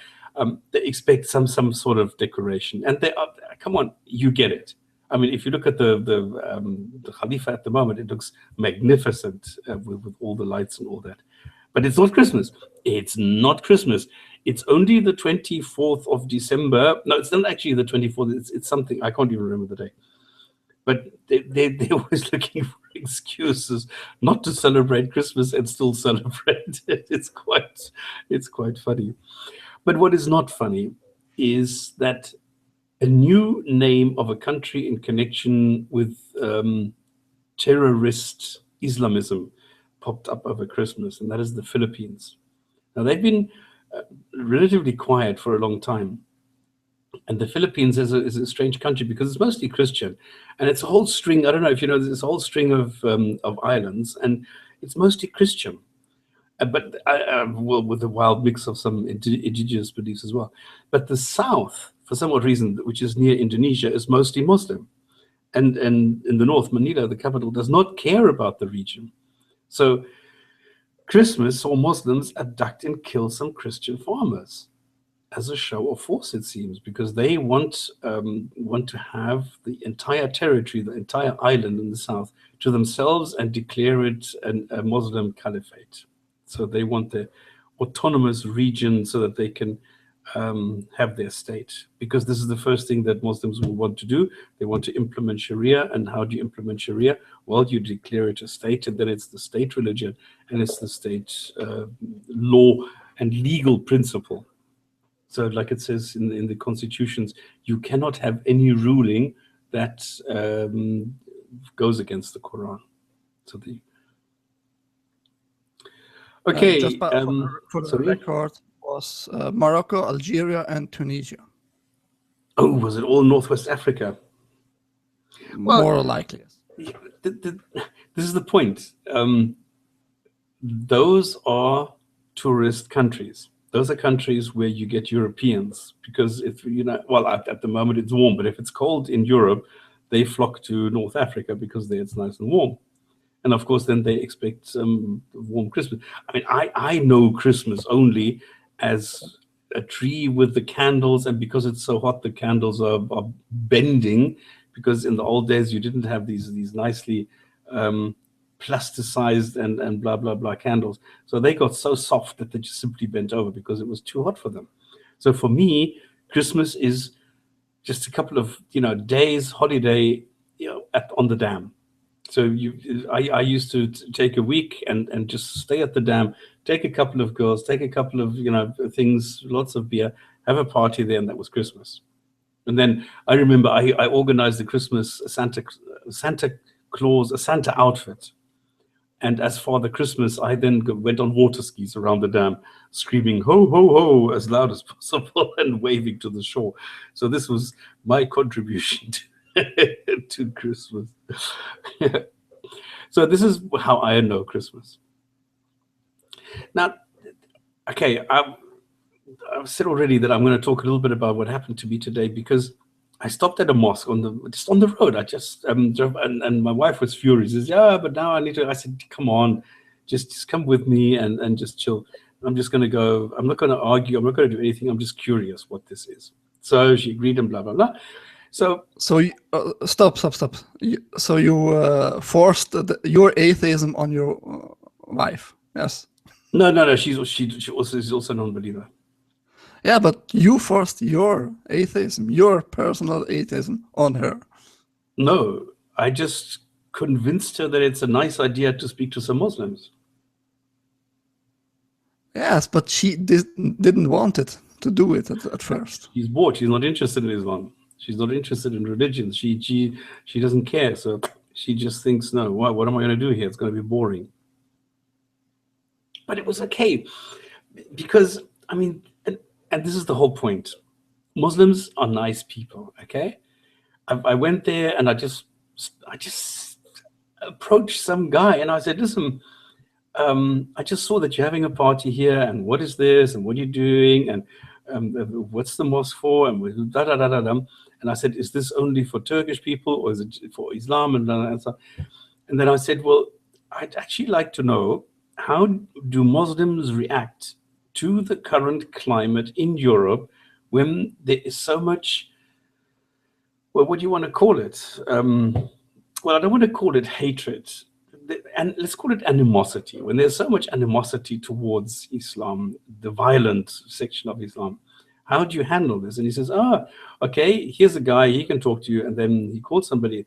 S1: They expect some sort of decoration, and they are, come on, you get it. I mean, if you look at the Khalifa at the moment, it looks magnificent with all the lights and all that. But it's not Christmas. It's not Christmas. It's only the 24th of December. No, it's not actually the 24th. It's something, I can't even remember the day. But they're always looking for excuses not to celebrate Christmas and still celebrate it. It's quite funny. But what is not funny is that a new name of a country in connection with terrorist Islamism popped up over Christmas, and that is the Philippines. Now, they've been relatively quiet for a long time. And the Philippines is a strange country because it's mostly Christian. And it's a whole string, I don't know if you know, there's a whole string of islands, and it's mostly Christian. But well, with a wild mix of some indigenous beliefs as well. But the south, for some odd reason, which is near Indonesia, is mostly Muslim. And in the north, Manila, the capital, does not care about the region. So Christmas saw Muslims abduct and kill some Christian farmers as a show of force, it seems, because they want to have the entire territory, the entire island in the south, to themselves and declare it a Muslim caliphate. So they want the autonomous region so that they can have their state, because this is the first thing that Muslims will want to do. They want to implement Sharia. And how do you implement Sharia? Well, you declare it a state, and then it's the state religion, and it's the state law and legal principle. So like it says in the constitutions, you cannot have any ruling that goes against the Quran. So okay.
S2: Just for the record, was Morocco, Algeria, and Tunisia.
S1: Oh, was it all Northwest Africa?
S2: Well, more likely, yes.
S1: This is the point. Those are tourist countries. Those are countries where you get Europeans, because if you know, well, at the moment it's warm, but if it's cold in Europe, they flock to North Africa because there it's nice and warm. And of course, then they expect warm Christmas. I mean, I know Christmas only as a tree with the candles, and because it's so hot, the candles are bending, because in the old days you didn't have these nicely plasticized and blah blah blah candles, so they got so soft that they just simply bent over because it was too hot for them. So for me, Christmas is just a couple of days holiday on the dam. So I used to take a week and just stay at the dam, take a couple of girls, take a couple of things, lots of beer, have a party there, and that was Christmas. And then I remember I organized the Christmas Santa Claus, a Santa outfit. And as Father Christmas, I then went on water skis around the dam, screaming "ho ho ho" as loud as possible and waving to the shore. So this was my contribution to Christmas. So this is how I know Christmas. Now, okay, I've said already that I'm going to talk a little bit about what happened to me today, because I stopped at a mosque just on the road. I just drove, and my wife was furious. She says, "Yeah, but now I need to." I said, "Come on, just come with me and just chill. I'm just going to go. I'm not going to argue. I'm not going to do anything. I'm just curious what this is." So she agreed and blah blah blah. So
S2: stop. So you forced your atheism on your wife? Yes.
S1: No. She's also a non-believer.
S2: Yeah, but you forced your atheism, your personal atheism, on her.
S1: No, I just convinced her that it's a nice idea to speak to some Muslims.
S2: Yes, but she didn't want it to do it at first.
S1: She's bored. She's not interested in Islam. She's not interested in religion. She doesn't care. So she just thinks, no, what am I going to do here? It's going to be boring. But it was okay, because I mean, and this is the whole point. Muslims are nice people, okay? I went there and I just approached some guy and I said, "Listen, I just saw that you're having a party here, and what is this, and what are you doing, and what's the mosque for, and da da da da da. And I said, is this only for Turkish people, or is it for Islam? And then I said, well, I'd actually like to know, how do Muslims react to the current climate in Europe when there is so much, well, what do you want to call it? Well, I don't want to call it hatred, and let's call it animosity. When there's so much animosity towards Islam, the violent section of Islam, how do you handle this? And he says, okay, here's a guy, he can talk to you. And then he called somebody.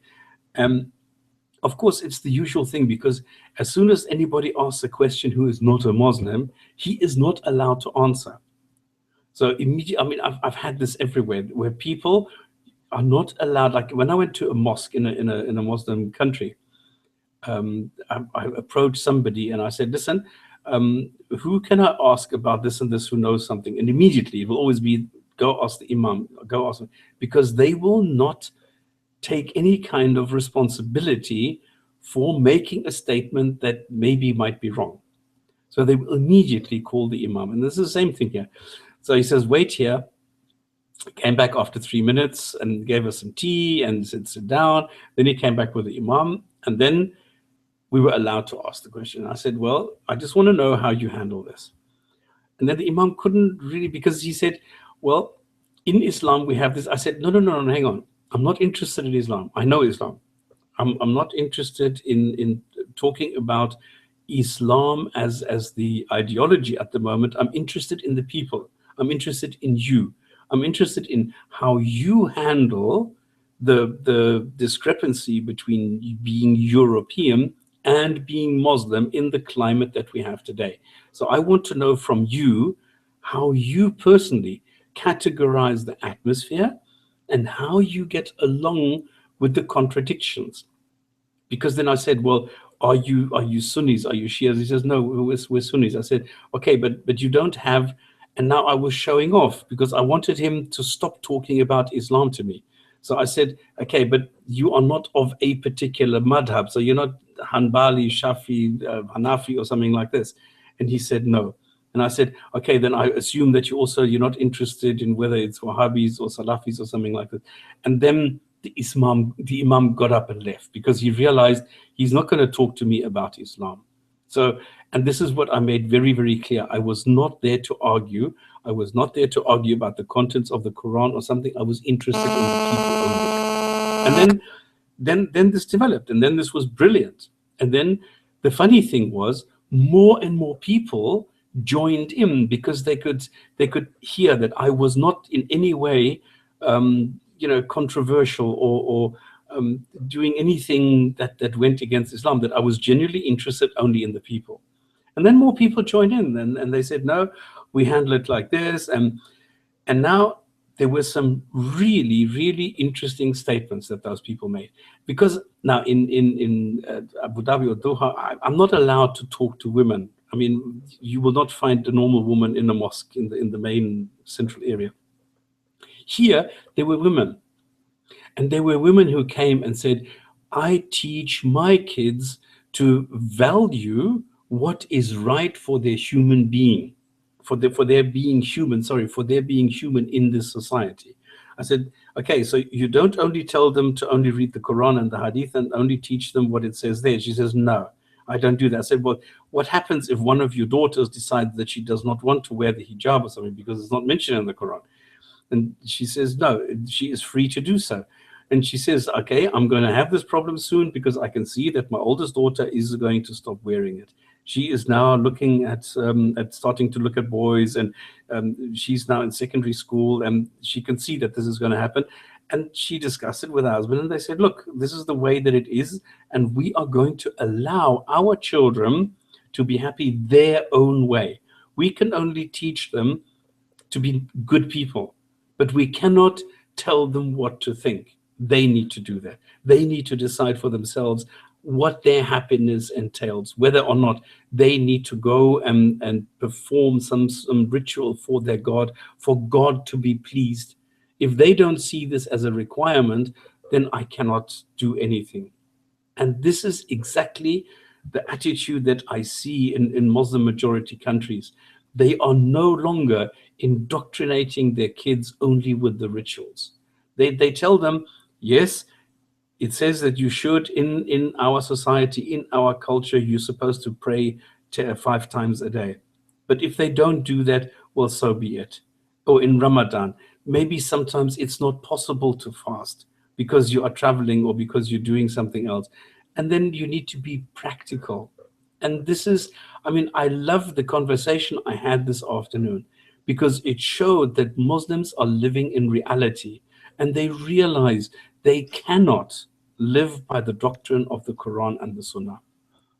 S1: Of course, it's the usual thing, because as soon as anybody asks a question who is not a Muslim, he is not allowed to answer. So immediately, I mean, I've had this everywhere, where people are not allowed. Like when I went to a mosque in a Muslim country, I approached somebody and I said, listen, who can I ask about this and this, who knows something? And immediately it will always be, go ask the imam, go ask them, because they will not take any kind of responsibility for making a statement that maybe might be wrong. So they will immediately call the imam. And this is the same thing here. So he says, wait here. Came back after 3 minutes and gave us some tea and said, sit down. Then he came back with the imam, and then we were allowed to ask the question. I said, well, I just want to know how you handle this. And then the imam couldn't really, because he said, well, in Islam we have this. I said, no, hang on. I'm not interested in Islam. I know Islam. I'm not interested in talking about Islam as the ideology at the moment. I'm interested in the people. I'm interested in you. I'm interested in how you handle the discrepancy between being European and being Muslim in the climate that we have today. So I want to know from you how you personally categorize the atmosphere and how you get along with the contradictions. Because then I said, well, are you Sunnis? Are you Shias? He says, no, we're Sunnis. I said, okay, but you don't have. And now I was showing off, because I wanted him to stop talking about Islam to me. So I said, okay, but you are not of a particular madhab. So you're not Hanbali, Shafi, Hanafi, or something like this. And he said, no. And I said, okay, then I assume that you're not interested in whether it's Wahhabis or Salafis or something like that. And then the imam got up and left, because he realized he's not going to talk to me about Islam. So, and this is what I made very, very clear. I was not there to argue. I was not there to argue about the contents of the Quran or something. I was interested in the people only. And then this developed, and then this was brilliant. And then the funny thing was, more and more people joined in, because they could hear that I was not in any way controversial or doing anything that went against Islam, that I was genuinely interested only in the people. And then more people joined in, and they said, no, we handle it like this. And now there were some really, really interesting statements that those people made. Because now in Abu Dhabi or Doha, I'm not allowed to talk to women. I mean, you will not find a normal woman in a mosque in the main central area. Here, there were women. And there were women who came and said, I teach my kids to value what is right for their human being, for their being human in this society. I said, okay, so you don't only tell them to only read the Quran and the Hadith and only teach them what it says there. She says, no, I don't do that. I said, well, what happens if one of your daughters decides that she does not want to wear the hijab or something because it's not mentioned in the Quran? And she says, no, she is free to do so. And she says, okay, I'm going to have this problem soon, because I can see that my oldest daughter is going to stop wearing it. She is now looking at starting to look at boys, and she's now in secondary school, and she can see that this is going to happen. And she discussed it with her husband, and they said, look, this is the way that it is, and we are going to allow our children to be happy their own way. We can only teach them to be good people, but we cannot tell them what to think. They need to do that. They need to decide for themselves what their happiness entails, whether or not they need to go and perform some ritual for their God, for God to be pleased. If they don't see this as a requirement, then I cannot do anything. And this is exactly the attitude that I see in Muslim majority countries. They are no longer indoctrinating their kids only with the rituals. They tell them, yes, it says that you should, in our society, in our culture, you're supposed to pray 5 times a day. But if they don't do that, well, so be it. Or in Ramadan, maybe sometimes it's not possible to fast because you are traveling or because you're doing something else. And then you need to be practical. And this is, I mean, I love the conversation I had this afternoon because it showed that Muslims are living in reality and they realize they cannot live by the doctrine of the Quran and the Sunnah.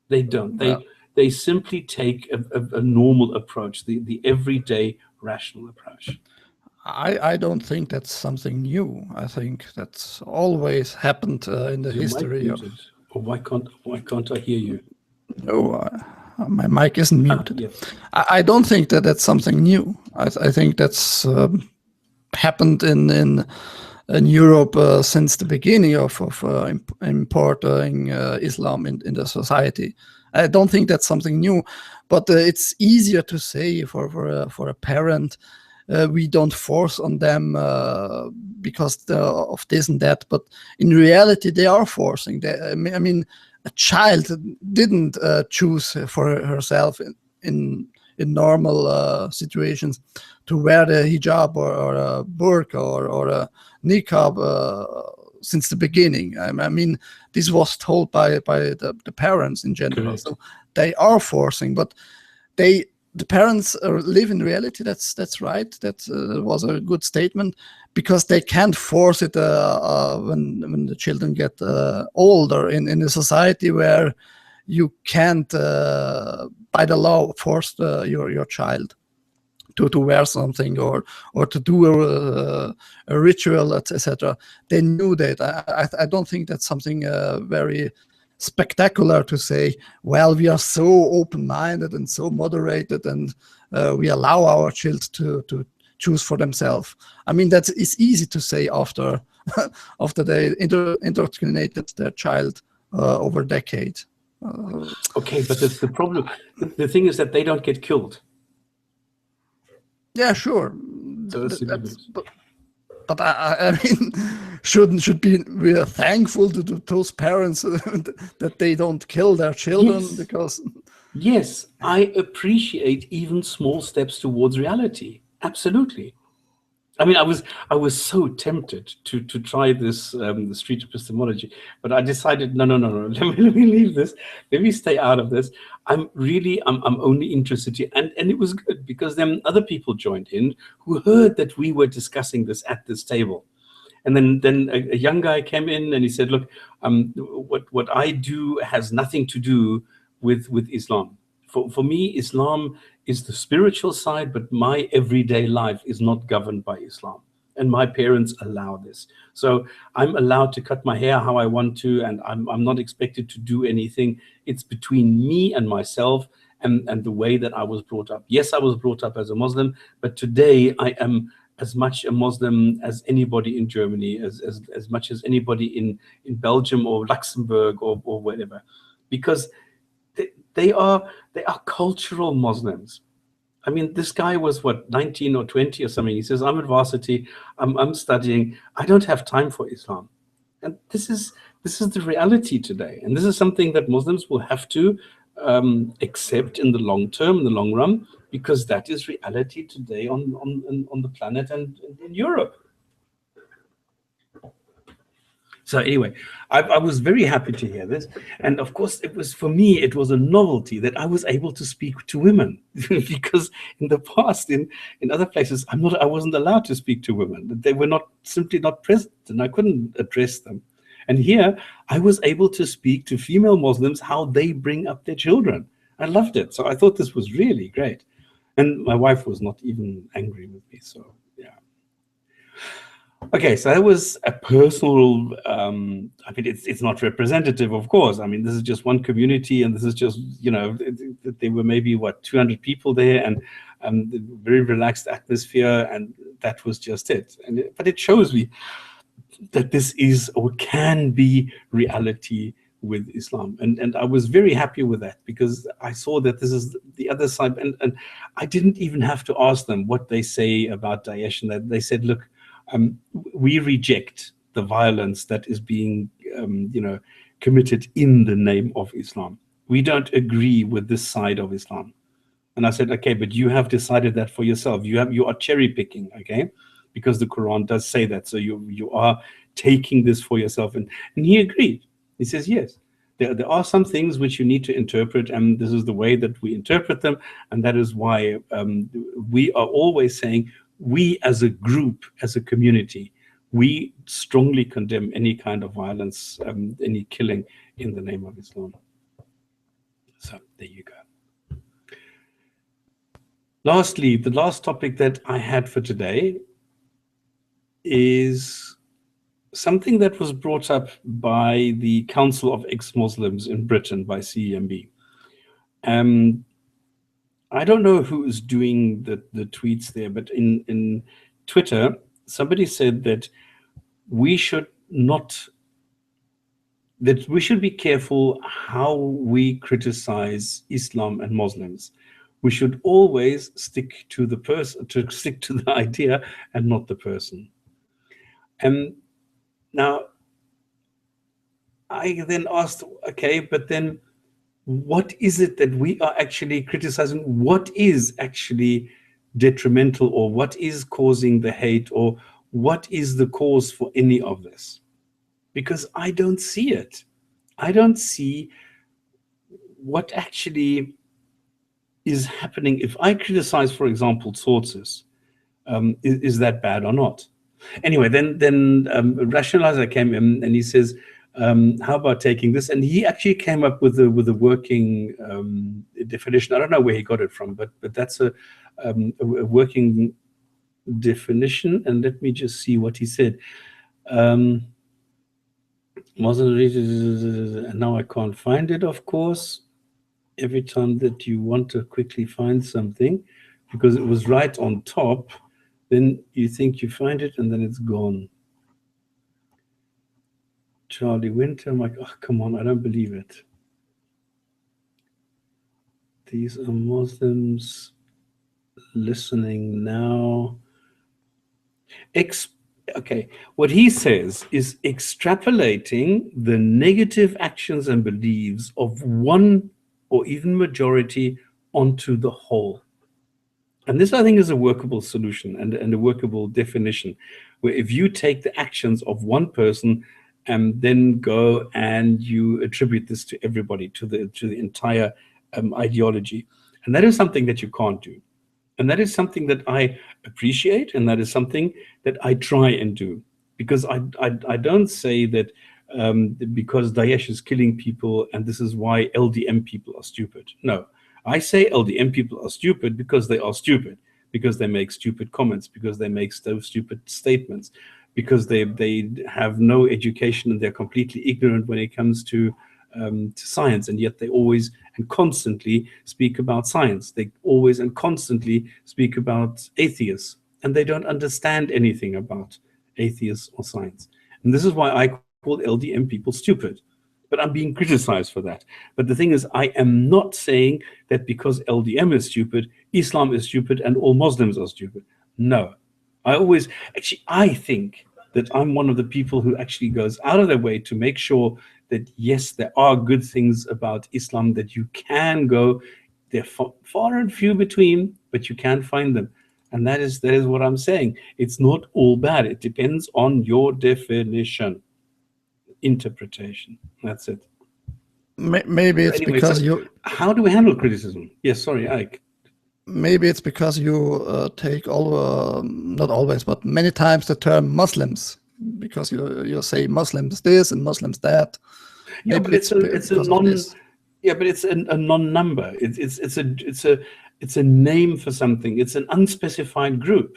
S1: They don't.
S2: Well,
S1: They simply take a normal approach, the everyday rational approach.
S2: I don't think that's something new. I think that's always happened in the
S1: Is your mic
S2: history of.
S1: muted? Or why can't I hear you?
S2: No, my mic isn't muted.
S1: Yes.
S2: I don't think that that's something new. I think that's happened in Europe since the beginning of importing Islam in the society. I don't think that's something new, but it's easier to say for a parent. We don't force on them because of this and that, but in reality, they are forcing. I mean, a child didn't choose for herself in normal situations to wear the hijab or a burqa or a niqab since the beginning. I mean, this was told by the parents in general.
S1: Correct.
S2: So they are forcing, but the parents live in reality. That's right. That was a good statement, because they can't force it when the children get older in a society where you can't by the law force your child to wear something or to do a ritual, etc. They knew that. I don't think that's something very spectacular to say, well, we are so open-minded and so moderated, and we allow our children to choose for themselves. I mean, that is easy to say after after they indoctrinated their child over decades.
S1: Okay, but the problem, the thing is that they don't get killed.
S2: Yeah, sure.
S1: So that's the difference.
S2: But I mean, we are thankful to those parents that they don't kill their children.
S1: Yes.
S2: Because
S1: Yes, I appreciate even small steps towards reality. Absolutely. I mean, I was so tempted to try this the street epistemology, but I decided no. Let me leave this. Let me stay out of this. I'm only interested here, and it was good because then other people joined in who heard that we were discussing this at this table, and then a young guy came in and he said, "Look, what I do has nothing to do with Islam. For me, Islam is the spiritual side, but my everyday life is not governed by Islam. And my parents allow this. So I'm allowed to cut my hair how I want to, and I'm not expected to do anything. It's between me and myself and the way that I was brought up. Yes, I was brought up as a Muslim, but today I am as much a Muslim as anybody in Germany, as much as anybody in Belgium or Luxembourg or wherever. Because they are cultural Muslims. I mean, this guy was what, 19 or 20 or something. He says, I'm at varsity, I'm studying, I don't have time for Islam. And this is the reality today. And this is something that Muslims will have to accept in the long term, in the long run, because that is reality today on the planet and in Europe. So anyway, I was very happy to hear this. And of course, it was a novelty that I was able to speak to women because in the past, in other places, I wasn't allowed to speak to women. They were simply not present and I couldn't address them. And here I was able to speak to female Muslims, how they bring up their children. I loved it. So I thought this was really great. And my wife was not even angry with me. So yeah. Okay, so that was a personal, I mean, it's not representative, of course. I mean, this is just one community, and this is just, there were maybe, 200 people there, and very relaxed atmosphere, and that was just it. But it shows me that this is or can be reality with Islam. And I was very happy with that, because I saw that this is the other side. And I didn't even have to ask them what they say about Daesh. And that they said, look, we reject the violence that is being, committed in the name of Islam. We don't agree with this side of Islam. And I said, okay, but you have decided that for yourself. You are cherry picking, okay? Because the Quran does say that. So you are taking this for yourself. And he agreed. He says, yes, there are some things which you need to interpret, and this is the way that we interpret them. And that is why we are always saying, we as a group, as a community, we strongly condemn any kind of violence, any killing in the name of Islam. So there you go. Lastly, the last topic that I had for today is something that was brought up by the Council of Ex-Muslims in Britain, by CEMB. I don't know who is doing the tweets there, but in Twitter, somebody said that we should be careful how we criticize Islam and Muslims. We should always stick to the person, to stick to the idea and not the person. Now, I then asked, okay, but then what is it that we are actually criticizing? What is actually detrimental, or what is causing the hate, or what is the cause for any of this? Because I don't see it. I don't see what actually is happening. If I criticize, for example, sources, is that bad or not? Anyway, then Rationalizer came in and he says, how about taking this? And he actually came up with a working definition. I don't know where he got it from, but that's a working definition. And let me just see what he said. And now I can't find it, of course. Every time that you want to quickly find something, because it was right on top, then you think you find it and then it's gone. Charlie Winter, I'm like, oh, come on, I don't believe it. These are Muslims listening now. Okay, what he says is extrapolating the negative actions and beliefs of one or even majority onto the whole. And this, I think, is a workable solution and a workable definition, where if you take the actions of one person and then go and you attribute this to everybody, to the entire ideology, and that is something that you can't do. And that is something that I appreciate, and that is something that I try and do, because I don't say that because Daesh is killing people and this is why LDM people are stupid. No, I say LDM people are stupid because they are stupid, because they make stupid comments, because they make stupid statements, because they have no education and they're completely ignorant when it comes to science, and yet they always and constantly speak about science. They always and constantly speak about atheists, and they don't understand anything about atheists or science. And this is why I call LDM people stupid. But I'm being criticized for that. But the thing is, I am not saying that because LDM is stupid, Islam is stupid, and all Muslims are stupid. No. I think that I'm one of the people who actually goes out of their way to make sure that, yes, there are good things about Islam that you can go. They're far and few between, but you can find them. And that is what I'm saying. It's not all bad. It depends on your definition, interpretation. That's it.
S2: Maybe it's
S1: Anyway,
S2: because
S1: so how do we handle criticism? Yes, sorry, Ike.
S2: Maybe it's because you take not always, but many times the term Muslims, because you say Muslims this and Muslims that.
S1: Yeah, but it's a non-number. It's a name for something. It's an unspecified group.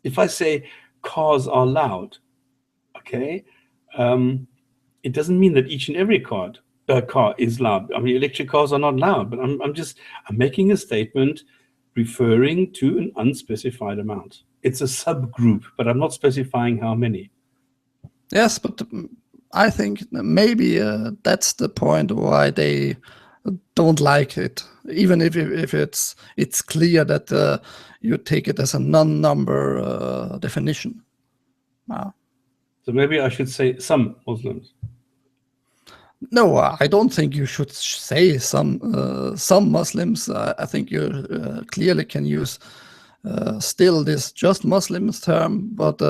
S1: If I say cars are loud, okay, it doesn't mean that each and every car is loud. I mean, electric cars are not loud, but I'm making a statement referring to an unspecified amount. It's a subgroup, but I'm not specifying how many.
S2: Yes, but I think maybe that's the point why they don't like it, even if it's clear that you take it as a non-number definition.
S1: So maybe I should say some Muslims.
S2: No, I don't think you should say some Muslims. I think you clearly can use still this just Muslims term, but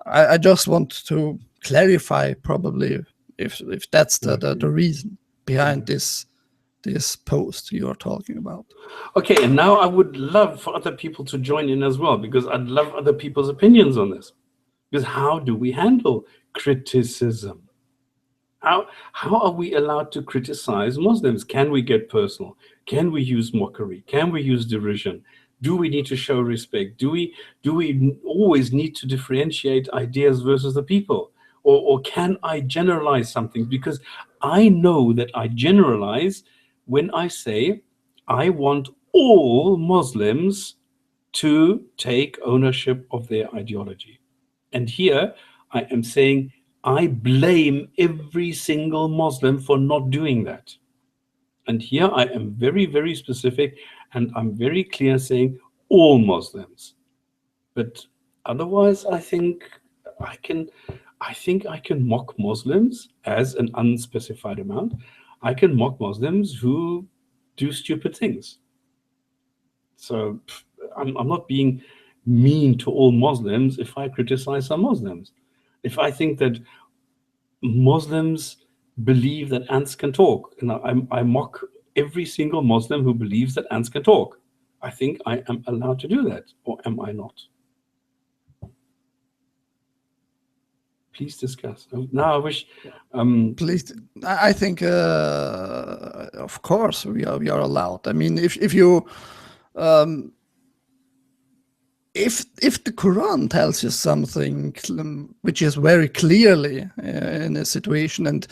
S2: I just want to clarify probably if that's the reason behind this post you are talking about.
S1: Okay, and now I would love for other people to join in as well, because I'd love other people's opinions on this. Because how do we handle criticism? How are we allowed to criticize Muslims? Can we get personal? Can we use mockery? Can we use derision? Do we need to show respect? Do we always need to differentiate ideas versus the people? Or can I generalize something? Because I know that I generalize when I say I want all Muslims to take ownership of their ideology. And here I am saying I blame every single Muslim for not doing that. And here I am very, very specific, and I'm very clear saying all Muslims. But otherwise, I think I can mock Muslims as an unspecified amount. I can mock Muslims who do stupid things. So I'm not being mean to all Muslims if I criticize some Muslims. If I think that Muslims believe that ants can talk, and I mock every single Muslim who believes that ants can talk, I think I am allowed to do that, or am I not? Please discuss. Now I wish.
S2: Please, I think, of course, we are allowed. I mean, if you, if the Quran tells you something which is very clearly in a situation, and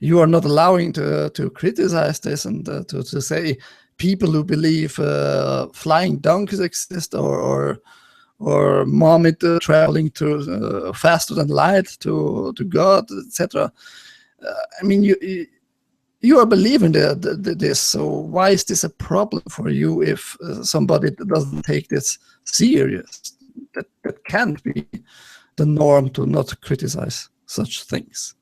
S2: you are not allowing to criticize this and to say people who believe flying donkeys exist or Muhammad traveling to faster than light to God, etc. I mean, you are believing this, so why is this a problem for you if somebody doesn't take this serious? That can't be the norm to not criticize such things.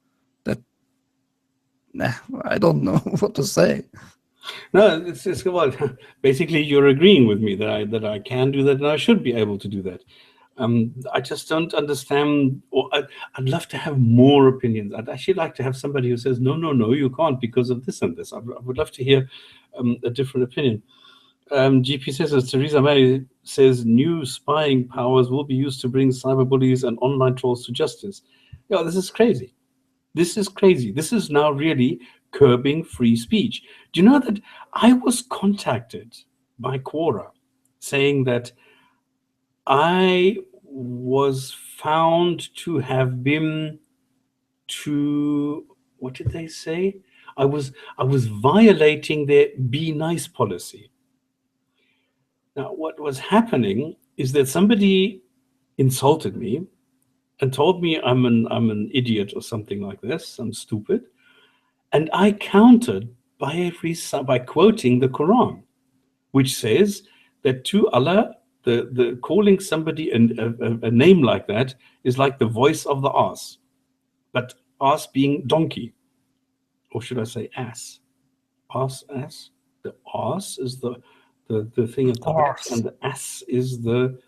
S2: I don't know what to say.
S1: No, it's well, basically you're agreeing with me that I can do that and I should be able to do that. I just don't understand, or I'd love to have more opinions. I'd actually like to have somebody who says, no, you can't because of this and this. I would love to hear a different opinion. GP says, as Theresa May says, new spying powers will be used to bring cyberbullies and online trolls to justice. Yeah, this is crazy. This is crazy. This is now really curbing free speech. Do you know that I was contacted by Quora saying that I was found to have been what did they say? I was violating their be nice policy. Now, what was happening is that somebody insulted me and told me I'm an idiot or something like this. I'm stupid. And I countered by quoting the Quran, which says that to Allah, the calling somebody a name like that is like the voice of the ass, but ass being donkey, or should I say ass? Ass. The ass is the thing at the back, and the ass is the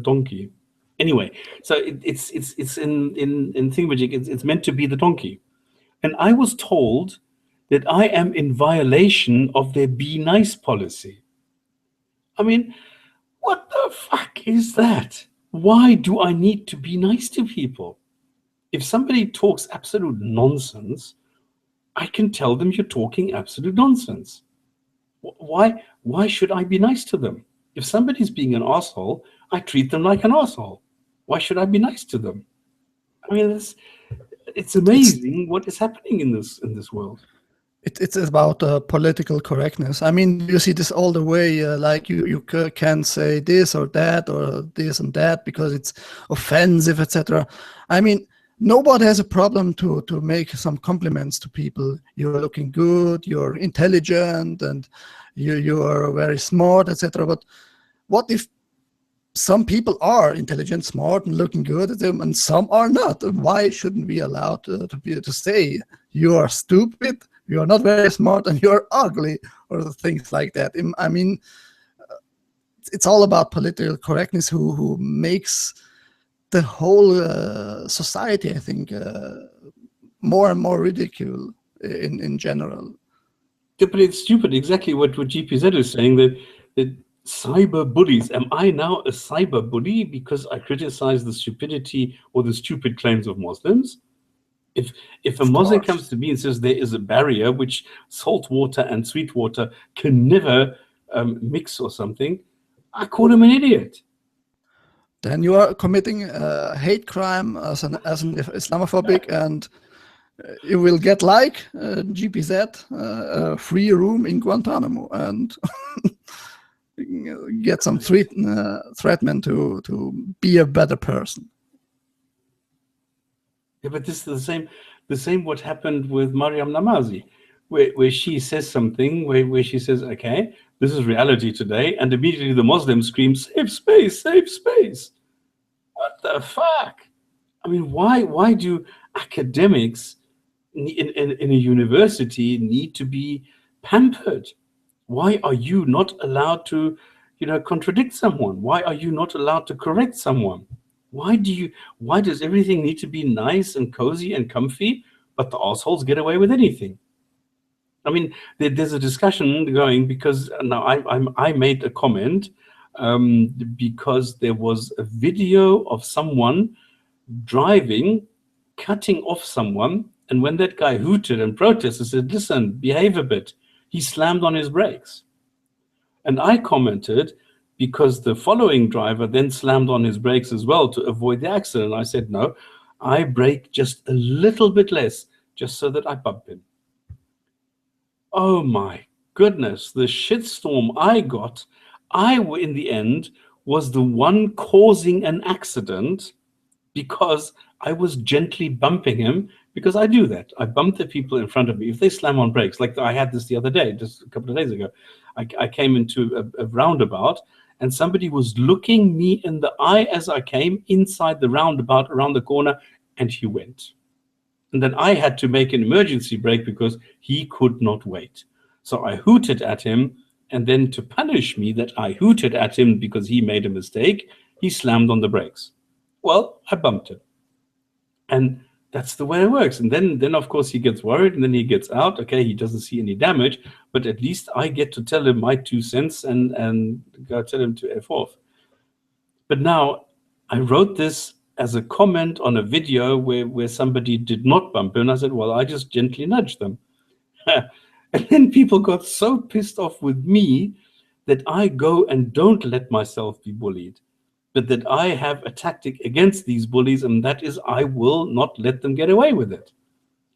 S1: donkey. Anyway, so it's in thingamajig, it's meant to be the donkey. And I was told that I am in violation of their be nice policy. I mean, what the fuck is that? Why do I need to be nice to people? If somebody talks absolute nonsense, I can tell them you're talking absolute nonsense. Why should I be nice to them? If somebody's being an asshole, I treat them like an asshole. Why should I be nice to them? I mean, it's amazing what is happening in this world.
S2: It's about political correctness. I mean, you see this all the way. Like you can't say this or that or this and that because it's offensive, etc. I mean, nobody has a problem to make some compliments to people. You're looking good, you're intelligent, and you are very smart, etc. But what if some people are intelligent, smart, and looking good at them, and some are not? And why shouldn't we allow to say you are stupid, you are not very smart, and you are ugly, or things like that? I mean, it's all about political correctness, who makes the whole society, I think, more and more ridicule in general.
S1: Yeah, but it's stupid. Exactly what GPZ is saying, that cyber bullies. Am I now a cyber bully because I criticize the stupidity or the stupid claims of Muslims? If a Muslim comes to me and says there is a barrier which salt water and sweet water can never mix or something, I call him an idiot.
S2: Then you are committing a hate crime as an Islamophobic, and you will get like GPZ, a free room in Guantanamo, and get some threatment to be a better person.
S1: Yeah, but this is the same what happened with Mariam Namazi, where she says something, where she says, okay, this is reality today, and immediately the Muslims scream, save space, save space. What the fuck? I mean, why do academics in a university need to be pampered? Why are you not allowed to, contradict someone? Why are you not allowed to correct someone? Why does everything need to be nice and cozy and comfy, but the assholes get away with anything? I mean, there's a discussion going because now I made a comment because there was a video of someone driving, cutting off someone, and when that guy hooted and protested, said, listen, behave a bit, he slammed on his brakes. And I commented, because the following driver then slammed on his brakes as well to avoid the accident. I said, no, I brake just a little bit less, just so that I bump him. Oh my goodness, the shitstorm I got. In the end, was the one causing an accident because I was gently bumping him, because I do that. I bump the people in front of me. If they slam on brakes, like I had this the other day, just a couple of days ago, I came into a roundabout and somebody was looking me in the eye as I came inside the roundabout around the corner, and he went. And then I had to make an emergency brake because he could not wait. So I hooted at him, and then to punish me that I hooted at him because he made a mistake, he slammed on the brakes. Well, I bumped him. And that's the way it works. And then of course he gets worried, and then he gets out. Okay, he doesn't see any damage, but at least I get to tell him my 2 cents and go tell him to F off. But now I wrote this as a comment on a video where somebody did not bump him. And I said, well, I just gently nudged them. And then people got so pissed off with me that I go and don't let myself be bullied, but that I have a tactic against these bullies, and that is I will not let them get away with it.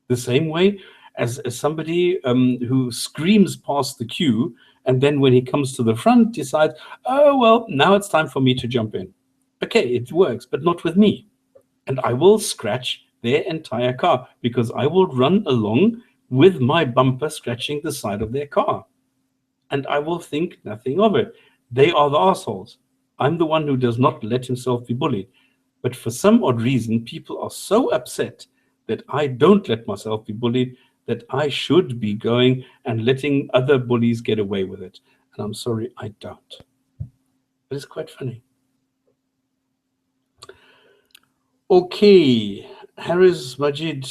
S1: The same way as somebody who screams past the queue, and then when he comes to the front decides, oh, well, now it's time for me to jump in. Okay, it works, but not with me. And I will scratch their entire car, because I will run along with my bumper scratching the side of their car. And I will think nothing of it. They are the assholes. I'm the one who does not let himself be bullied. But for some odd reason, people are so upset that I don't let myself be bullied, that I should be going and letting other bullies get away with it. And I'm sorry, I don't. But it's quite funny. Okay, Harris Majid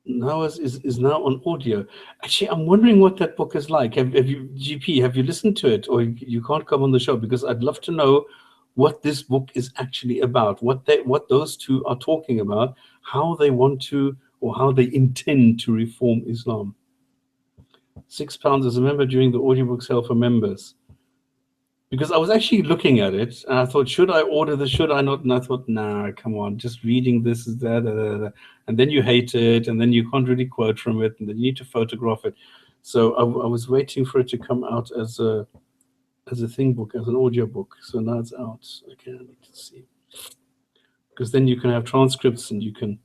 S1: now is now on audio. Actually, I'm wondering what that book is like. Have you, GP, have you listened to it, or you can't come on the show? Because I'd love to know what this book is actually about, what those two are talking about, how they want to, or how they intend to reform Islam. £6 as a member during the audiobook sale for members. Because I was actually looking at it and I thought, should I order this? Should I not? And I thought, nah, come on, just reading this is that, and then you hate it, and then you can't really quote from it, and then you need to photograph it. So I was waiting for it to come out as a thing book, as an audio book. So now it's out. Okay, I need to see. because then you can have transcripts and you can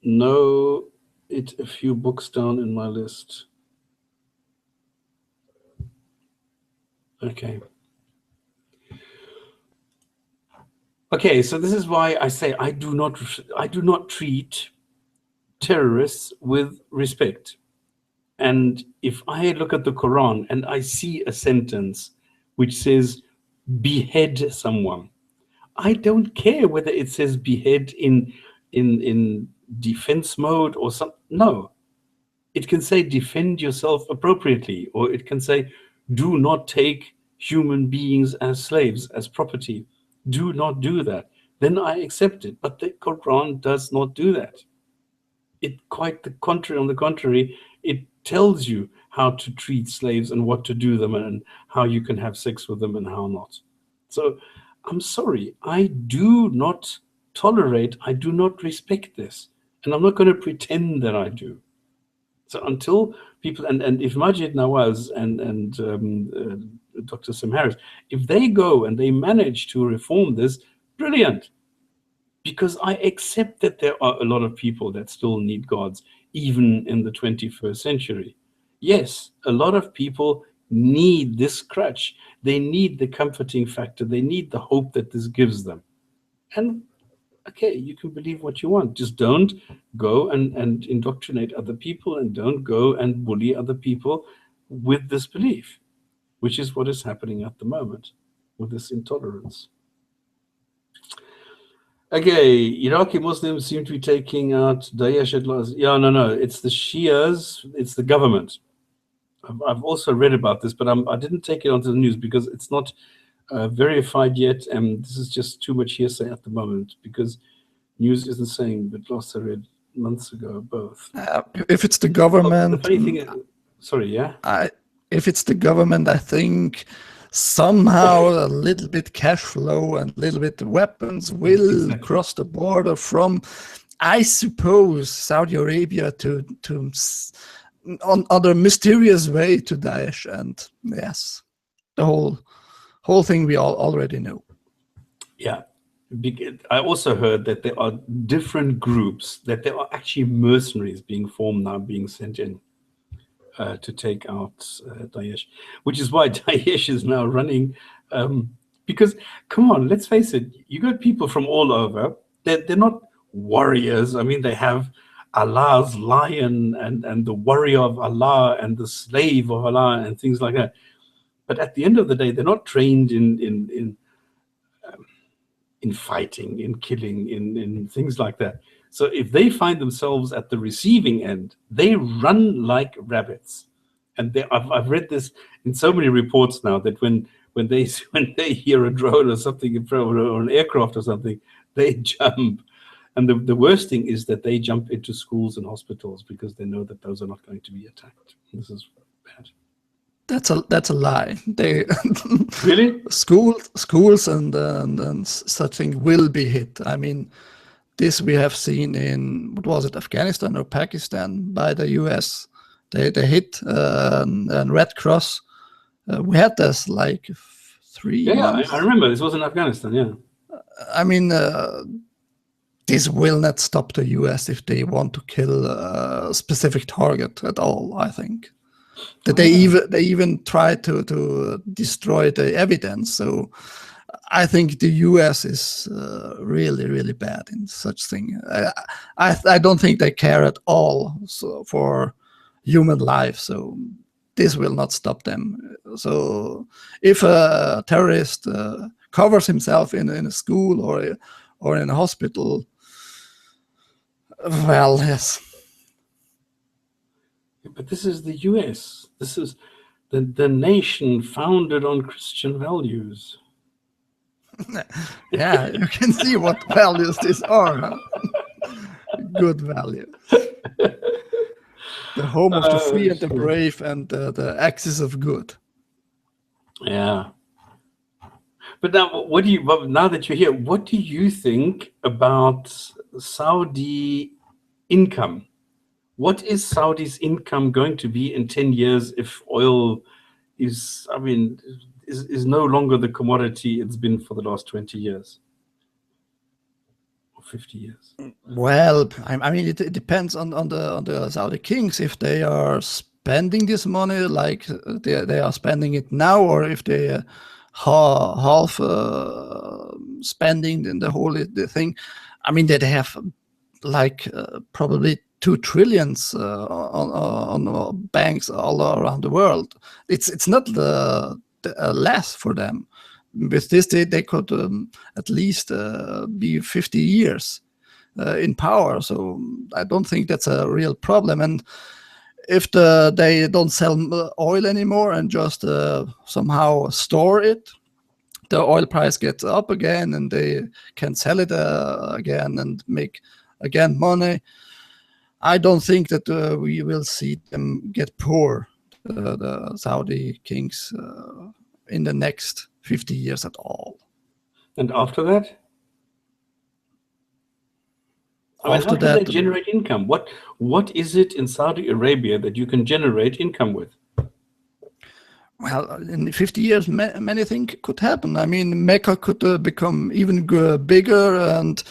S1: know it a few books down in my list. Okay. Okay, so this is why I say I do not treat terrorists with respect. And if I look at the Quran and I see a sentence which says behead someone, I don't care whether it says behead in defense mode or some. No, it can say defend yourself appropriately, or it can say do not take human beings as slaves, as property. Do not do that. Then I accept it. But the Quran does not do that. It quite the contrary. On the contrary, it tells you how to treat slaves and what to do them and how you can have sex with them and how not. So I'm sorry, I do not tolerate, I do not respect this. And I'm not going to pretend that I do. So until people, and if Majid Nawaz and Dr. Sim Harris, if they go and they manage to reform this, brilliant. Because I accept that there are a lot of people that still need gods, even in the 21st century. Yes, a lot of people need this crutch. They need the comforting factor. They need the hope that this gives them. And okay, you can believe what you want. Just don't go and indoctrinate other people, and don't go and bully other people with this belief, which is what is happening at the moment with this intolerance. Okay, Iraqi Muslims seem to be taking out Daesh at last. Yeah, no, it's the Shias, it's the government. I've also read about this, but I didn't take it onto the news because it's not verified yet, and this is just too much hearsay at the moment because news isn't saying, but last I read months ago, both.
S2: If it's the government,
S1: the funny thing, sorry, yeah?
S2: If it's the government, I think somehow a little bit cash flow and a little bit weapons will cross the border from, I suppose, Saudi Arabia to on other mysterious way to Daesh. And yes, the whole thing we all already know.
S1: Yeah. I also heard that there are different groups, that there are actually mercenaries being formed now, being sent in to take out Daesh, which is why Daesh is now running. Because, come on, let's face it, you got people from all over. They're not warriors. I mean, they have Allah's lion and the warrior of Allah and the slave of Allah and things like that. But at the end of the day, they're not trained in fighting, in killing, in things like that. So if they find themselves at the receiving end, they run like rabbits. And I've read this in so many reports now that when they hear a drone or something, or an aircraft or something, they jump. And the worst thing is that they jump into schools and hospitals because they know that those are not going to be attacked. This is bad.
S2: That's a lie. They
S1: really
S2: schools and such thing will be hit. I mean, this we have seen in, what was it, Afghanistan or Pakistan by the US. They hit and Red Cross. We had this like 3 months.
S1: I remember this was in Afghanistan. Yeah.
S2: I mean, this will not stop the US if they want to kill a specific target at all. I think. That they even try to destroy the evidence. So I think the US is really, really bad in such thing. I don't think they care at all for human life. So this will not stop them. So if a terrorist covers himself in a school or in a hospital, well, yes.
S1: But this is the US. This is the nation founded on Christian values.
S2: Yeah, you can see what values these are. Huh? Good values. The home of the free and the brave and the axis of good.
S1: Yeah. But now, now that you're here, what do you think about Saudi income? What is Saudi's income going to be in 10 years if oil is no longer the commodity it's been for the last 20 years? 50 years?
S2: Well, I mean, it depends on the Saudi kings if they are spending this money like they are spending it now, or if they half spending in the whole the thing. I mean, they have like probably 2 trillions on banks all around the world. It's not less for them. With this, they could at least be 50 years in power. So I don't think that's a real problem. And if they don't sell oil anymore and just somehow store it, the oil price gets up again, and they can sell it again and make again money. I don't think that we will see them get poor, the Saudi kings, in the next 50 years at all.
S1: And after that? I mean, how can they generate income? What is it in Saudi Arabia that you can generate income with?
S2: Well, in 50 years, many things could happen. I mean, Mecca could become even bigger, and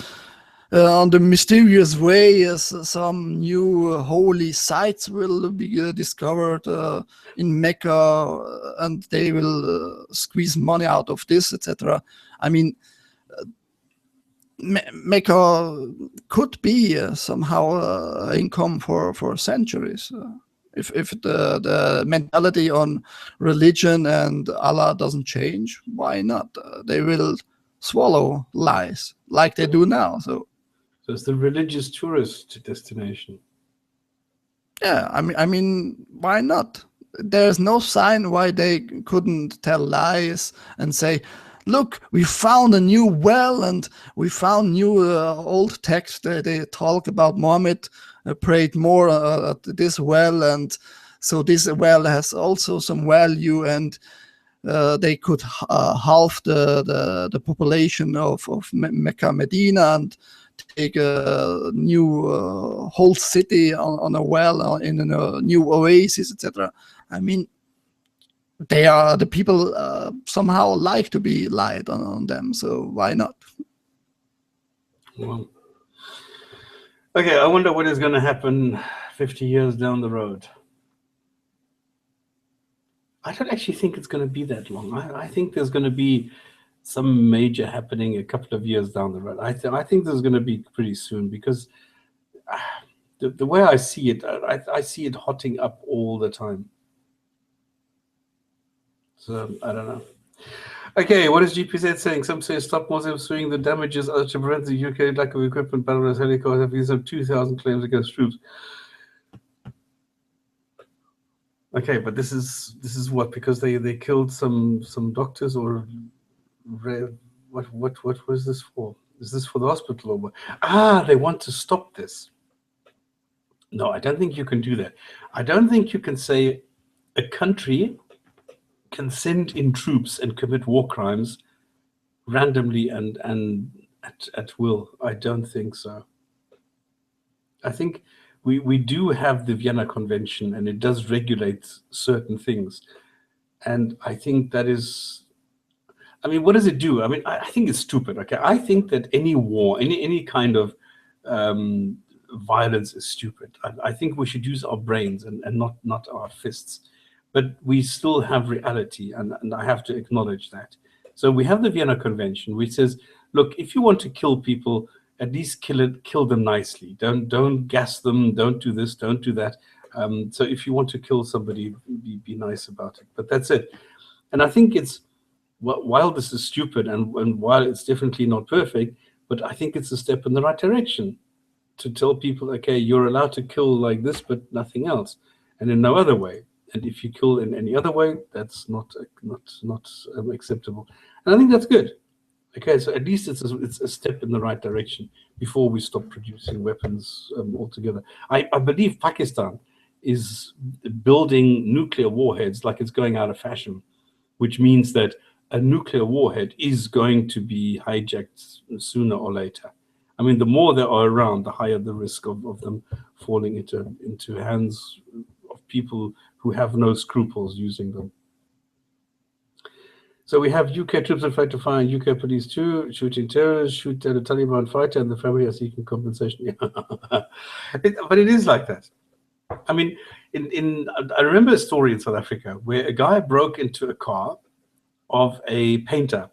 S2: on the mysterious way, some new holy sites will be discovered in Mecca, and they will squeeze money out of this, etc. I mean, Mecca could be somehow income for centuries. If the mentality on religion and Allah doesn't change, why not? They will swallow lies like they do now. So
S1: it's the religious tourist destination.
S2: Yeah, I mean, why not? There's no sign why they couldn't tell lies and say, look, we found a new well, and we found new old text. They talk about Muhammad prayed more at this well, and so this well has also some value, and they could halve the population of Mecca, Medina, and take a new whole city on a well, in a new oasis, etc. I mean, the people somehow like to be lied on them, so why not?
S1: Well, okay, I wonder what is going to happen 50 years down the road. I don't actually think it's going to be that long. I think there's going to be some major happening a couple of years down the road. I think there's going to be pretty soon, because the way I see it, I see it hotting up all the time. So I don't know. Okay, what is GPZ saying? Some say stop Muslims suing the damages to prevent the UK lack of equipment. Battle helicopters have used some 2,000 claims against troops. Okay, but this is what, because they killed some doctors, or what was this for? Is this for the hospital or what? They want to stop this. No, I don't think you can do that. I don't think you can say a country can send in troops and commit war crimes randomly and at will. I don't think so. I think we do have the Vienna Convention, and it does regulate certain things. And I think that is, I mean, what does it do? I mean, I think it's stupid. Okay, I think that any war, any kind of violence is stupid. I think we should use our brains and not our fists. But we still have reality, and I have to acknowledge that. So we have the Vienna Convention, which says, look, if you want to kill people, at least kill them nicely. Don't gas them. Don't do this. Don't do that. So if you want to kill somebody, be nice about it. But that's it. And I think it's, while this is stupid, and while it's definitely not perfect, but I think it's a step in the right direction to tell people, okay, you're allowed to kill like this, but nothing else, and in no other way. And if you kill in any other way, that's not acceptable. And I think that's good. Okay, so at least it's a step in the right direction before we stop producing weapons altogether. I believe Pakistan is building nuclear warheads like it's going out of fashion, which means that a nuclear warhead is going to be hijacked sooner or later. I mean, the more there are around, the higher the risk of them falling into hands of people who have no scruples using them. So we have UK troops in fact to fire UK police too, shooting terrorists, shoot at a Taliban fighter, and the family are seeking compensation. But it is like that. I mean, I remember a story in South Africa where a guy broke into a car of a painter,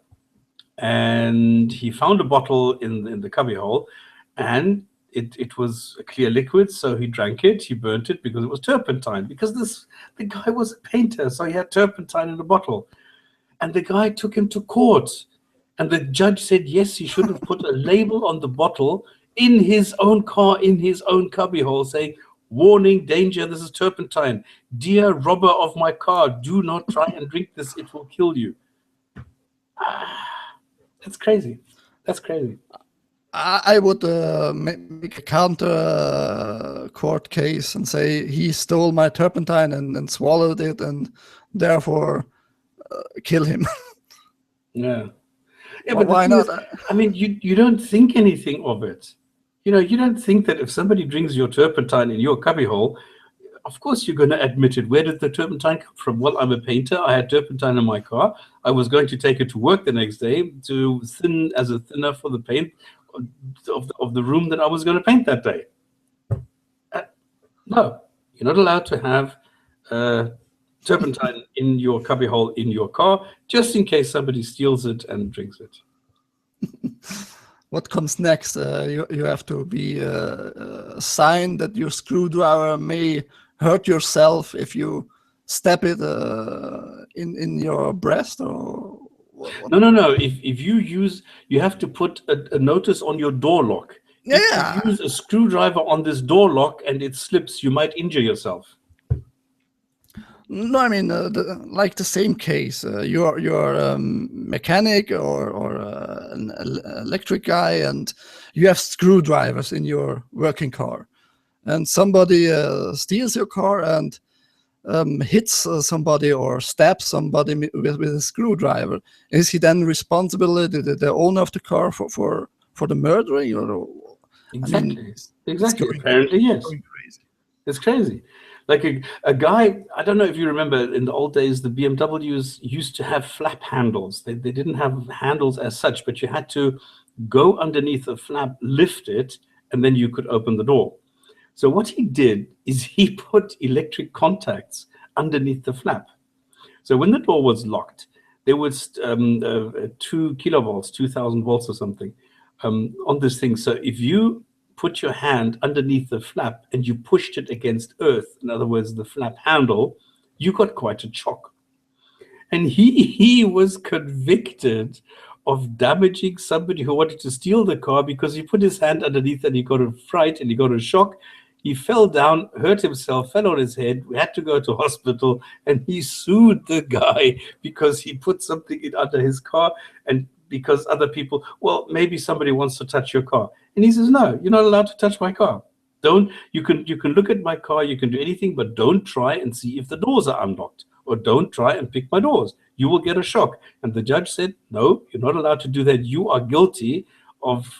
S1: and he found a bottle in the cubbyhole, and it was a clear liquid, so he drank it, he burnt it because it was turpentine, because the guy was a painter, so he had turpentine in the bottle. And the guy took him to court, and the judge said yes, he should have put a label on the bottle in his own car, in his own cubbyhole, saying, "Warning, danger, this is turpentine. Dear robber of my car, do not try and drink this, it will kill you." That's crazy. That's crazy.
S2: I would make a counter court case and say he stole my turpentine and swallowed it, and therefore kill him.
S1: Yeah. Yeah,
S2: Well,
S1: but the
S2: why
S1: thing
S2: not?
S1: is, I mean, you don't think anything of it. You know, you don't think that if somebody drinks your turpentine in your cubbyhole, of course you're going to admit it. Where did the turpentine come from? Well, I'm a painter. I had turpentine in my car. I was going to take it to work the next day to thin as a thinner for the paint of the room that I was going to paint that day. No, you're not allowed to have turpentine in your cubbyhole in your car, just in case somebody steals it and drinks it.
S2: What comes next? You have to be a sign that your screwdriver may hurt yourself if you stab it in your breast, or what?
S1: No. If you use, you have to put a notice on your door lock.
S2: Yeah.
S1: If you use a screwdriver on this door lock and it slips, you might injure yourself.
S2: No, I mean like the same case. You're a mechanic or an electric guy, and you have screwdrivers in your working car, and somebody steals your car and hits somebody or stabs somebody with a screwdriver. Is he then responsible, the owner of the car, for the murdering? Or
S1: Exactly.
S2: I mean,
S1: Exactly. Apparently, yes. It's crazy. Like a guy, I don't know if you remember, in the old days, the BMWs used to have flap handles. They didn't have handles as such, but you had to go underneath the flap, lift it, and then you could open the door. So what he did is he put electric contacts underneath the flap. So when the door was locked, there was 2 kilovolts, 2000 volts or something on this thing. So if you put your hand underneath the flap and you pushed it against earth, in other words, the flap handle, you got quite a shock. And he was convicted of damaging somebody who wanted to steal the car because he put his hand underneath and he got a fright and he got a shock. He fell down, hurt himself, fell on his head. We had to go to hospital, and he sued the guy because he put something in under his car, and because other people, well, maybe somebody wants to touch your car. And he says, no, you're not allowed to touch my car. You can look at my car, you can do anything, but don't try and see if the doors are unlocked, or don't try and pick my doors. You will get a shock. And the judge said, no, you're not allowed to do that. You are guilty of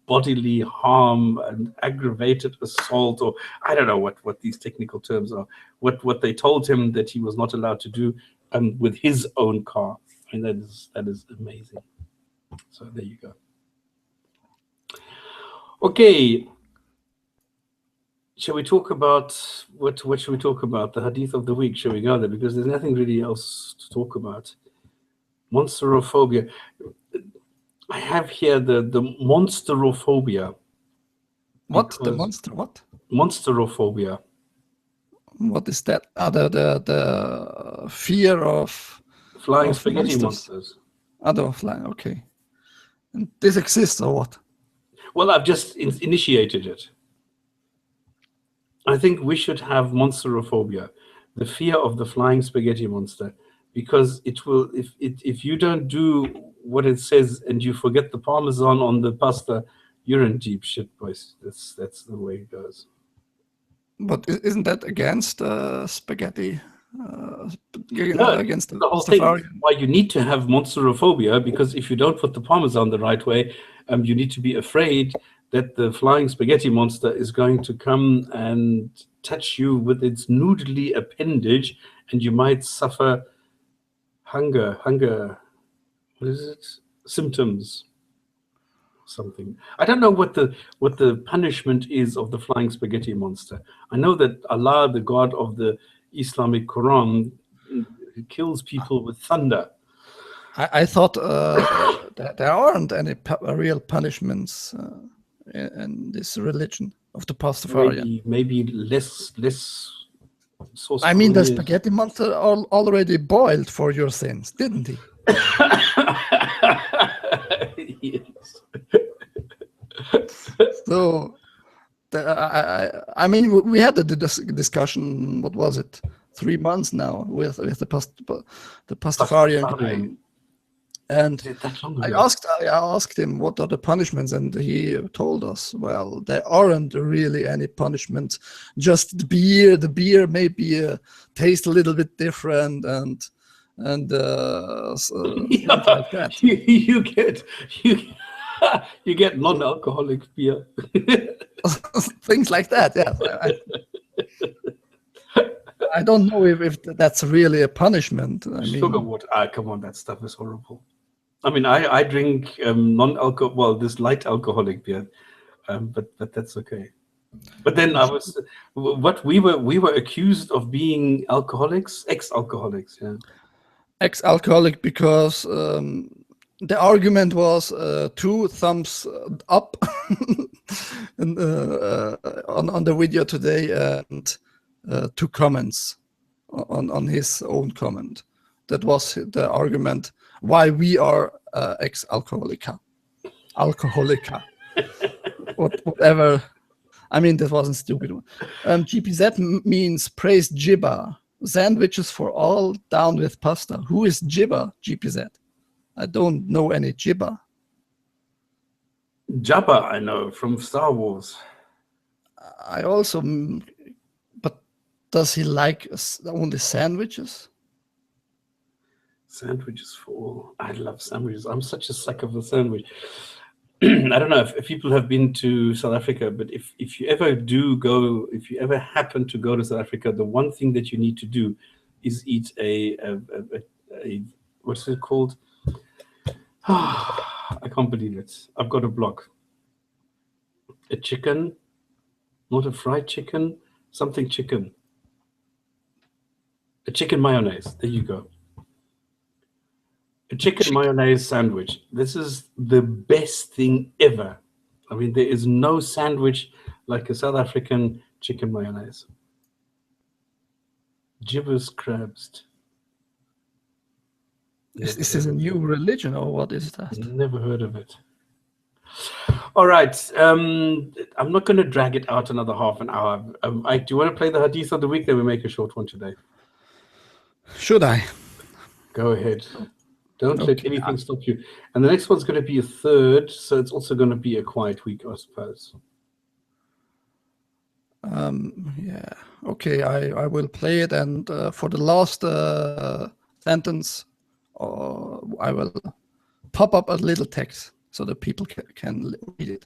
S1: bodily harm and aggravated assault, or I don't know what these technical terms are, what they told him that he was not allowed to do with his own car. I mean, that is amazing. So there you go. Okay. Shall we talk about what should we talk about? The hadith of the week. Shall we go there? Because there's nothing really else to talk about. Monsterophobia. I have here the monsterophobia.
S2: What? The monster? What?
S1: Monsterophobia.
S2: What is that? The fear of
S1: flying spaghetti monsters.
S2: Other flying, okay. And this exists or what?
S1: Well, I've just initiated it. I think we should have monsterophobia, the fear of the flying spaghetti monster, because it will, if you don't do what it says and you forget the parmesan on the pasta, you're in deep shit, boys. That's the way it goes.
S2: But isn't that against spaghetti?
S1: No,
S2: against
S1: the whole thing. Why you need to have monsterophobia, because if you don't put the parmesan the right way, you need to be afraid that the flying spaghetti monster is going to come and touch you with its noodly appendage, and you might suffer hunger. What is it? Symptoms. Something. I don't know what the punishment is of the flying spaghetti monster. I know that Allah, the God of the Islamic Quran, kills people with thunder.
S2: I thought that there aren't any real punishments in this religion of the Pastafarian.
S1: Maybe less.
S2: I mean, the spaghetti monster already boiled for your sins, didn't he?
S1: Yes.
S2: So, I mean, we had the discussion. What was it? 3 months now with the Pastafarian guy. And I asked him what are the punishments, and he told us, well, there aren't really any punishments. Just the beer. The beer maybe tastes a little bit different, and things like that.
S1: You get non-alcoholic beer.
S2: Things like that. Yeah. I don't know if that's really a punishment. I mean,
S1: sugar water. Come on, that stuff is horrible. I mean, I drink non-alcohol, well, this light alcoholic beer, but that's okay. But then we were accused of being alcoholics, ex-alcoholics, yeah.
S2: Ex-alcoholic because the argument was 2 thumbs up and, on the video today, and 2 comments on his own comment. That was the argument why we are ex-alcoholica. Whatever. I mean, that wasn't stupid one. GPZ means praise Jibba. Sandwiches for all, down with pasta. Who is Jibba, GPZ? I don't know any Jibba.
S1: Jabba, I know, from Star Wars.
S2: I also... But does he like only sandwiches?
S1: Sandwiches for all. I love sandwiches. I'm such a sucker for sandwich. I don't know if people have been to South Africa, but if you ever happen to go to South Africa, the one thing that you need to do is eat a what's it called? I can't believe it. I've got a block. A chicken, not a fried chicken, something chicken. A chicken mayonnaise. There you go. A chicken mayonnaise sandwich. This is the best thing ever. I mean, there is no sandwich like a South African chicken mayonnaise. Gibbous crabs.
S2: Is this a new religion or what is that?
S1: Never heard of it. All right. I'm not going to drag it out another half an hour. Do you want to play the hadith of the week? Then we make a short one today.
S2: Should I?
S1: Go ahead. Don't let anything stop you. And the next one's going to be a third, so it's also going to be a quiet week, I suppose.
S2: Yeah. Okay, I will play it, and for the last sentence, I will pop up a little text so that people can read it.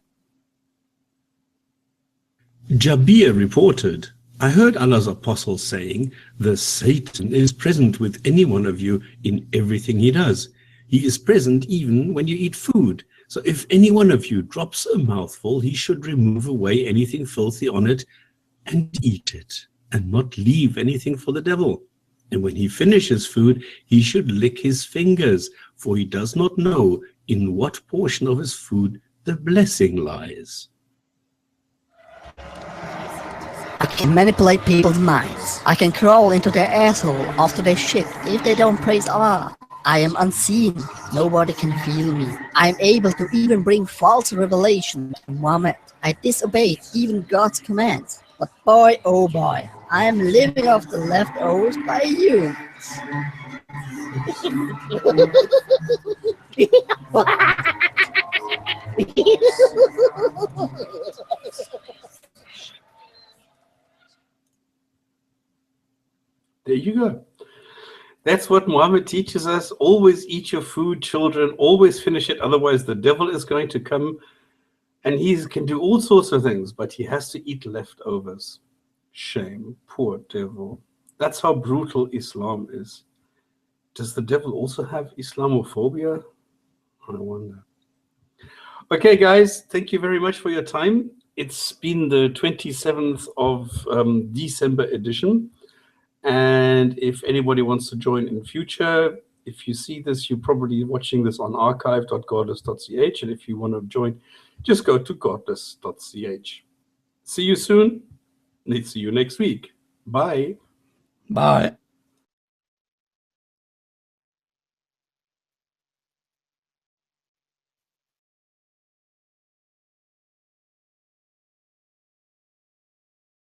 S3: Jabir reported, I heard Allah's apostle saying, the Satan is present with any one of you in everything he does. He is present even when you eat food. So if any one of you drops a mouthful, he should remove away anything filthy on it and eat it, and not leave anything for the devil. And when he finishes food, he should lick his fingers, for he does not know in what portion of his food the blessing lies.
S4: I can manipulate people's minds. I can crawl into their asshole after they shit if they don't praise Allah. I am unseen. Nobody can feel me. I am able to even bring false revelation to Muhammad. I disobeyed even God's commands. But boy, oh boy, I am living off the leftovers by humans.
S1: There you go. That's what Muhammad teaches us. Always eat your food, children. Always finish it. Otherwise, the devil is going to come, and he can do all sorts of things, but he has to eat leftovers. Shame. Poor devil. That's how brutal Islam is. Does the devil also have Islamophobia? I wonder. Okay, guys, thank you very much for your time. It's been the 27th of December edition. And if anybody wants to join in future, if you see this, you're probably watching this on archive.godless.ch. And if you want to join, just go to godless.ch. See you soon. See you next week. Bye.
S2: Bye.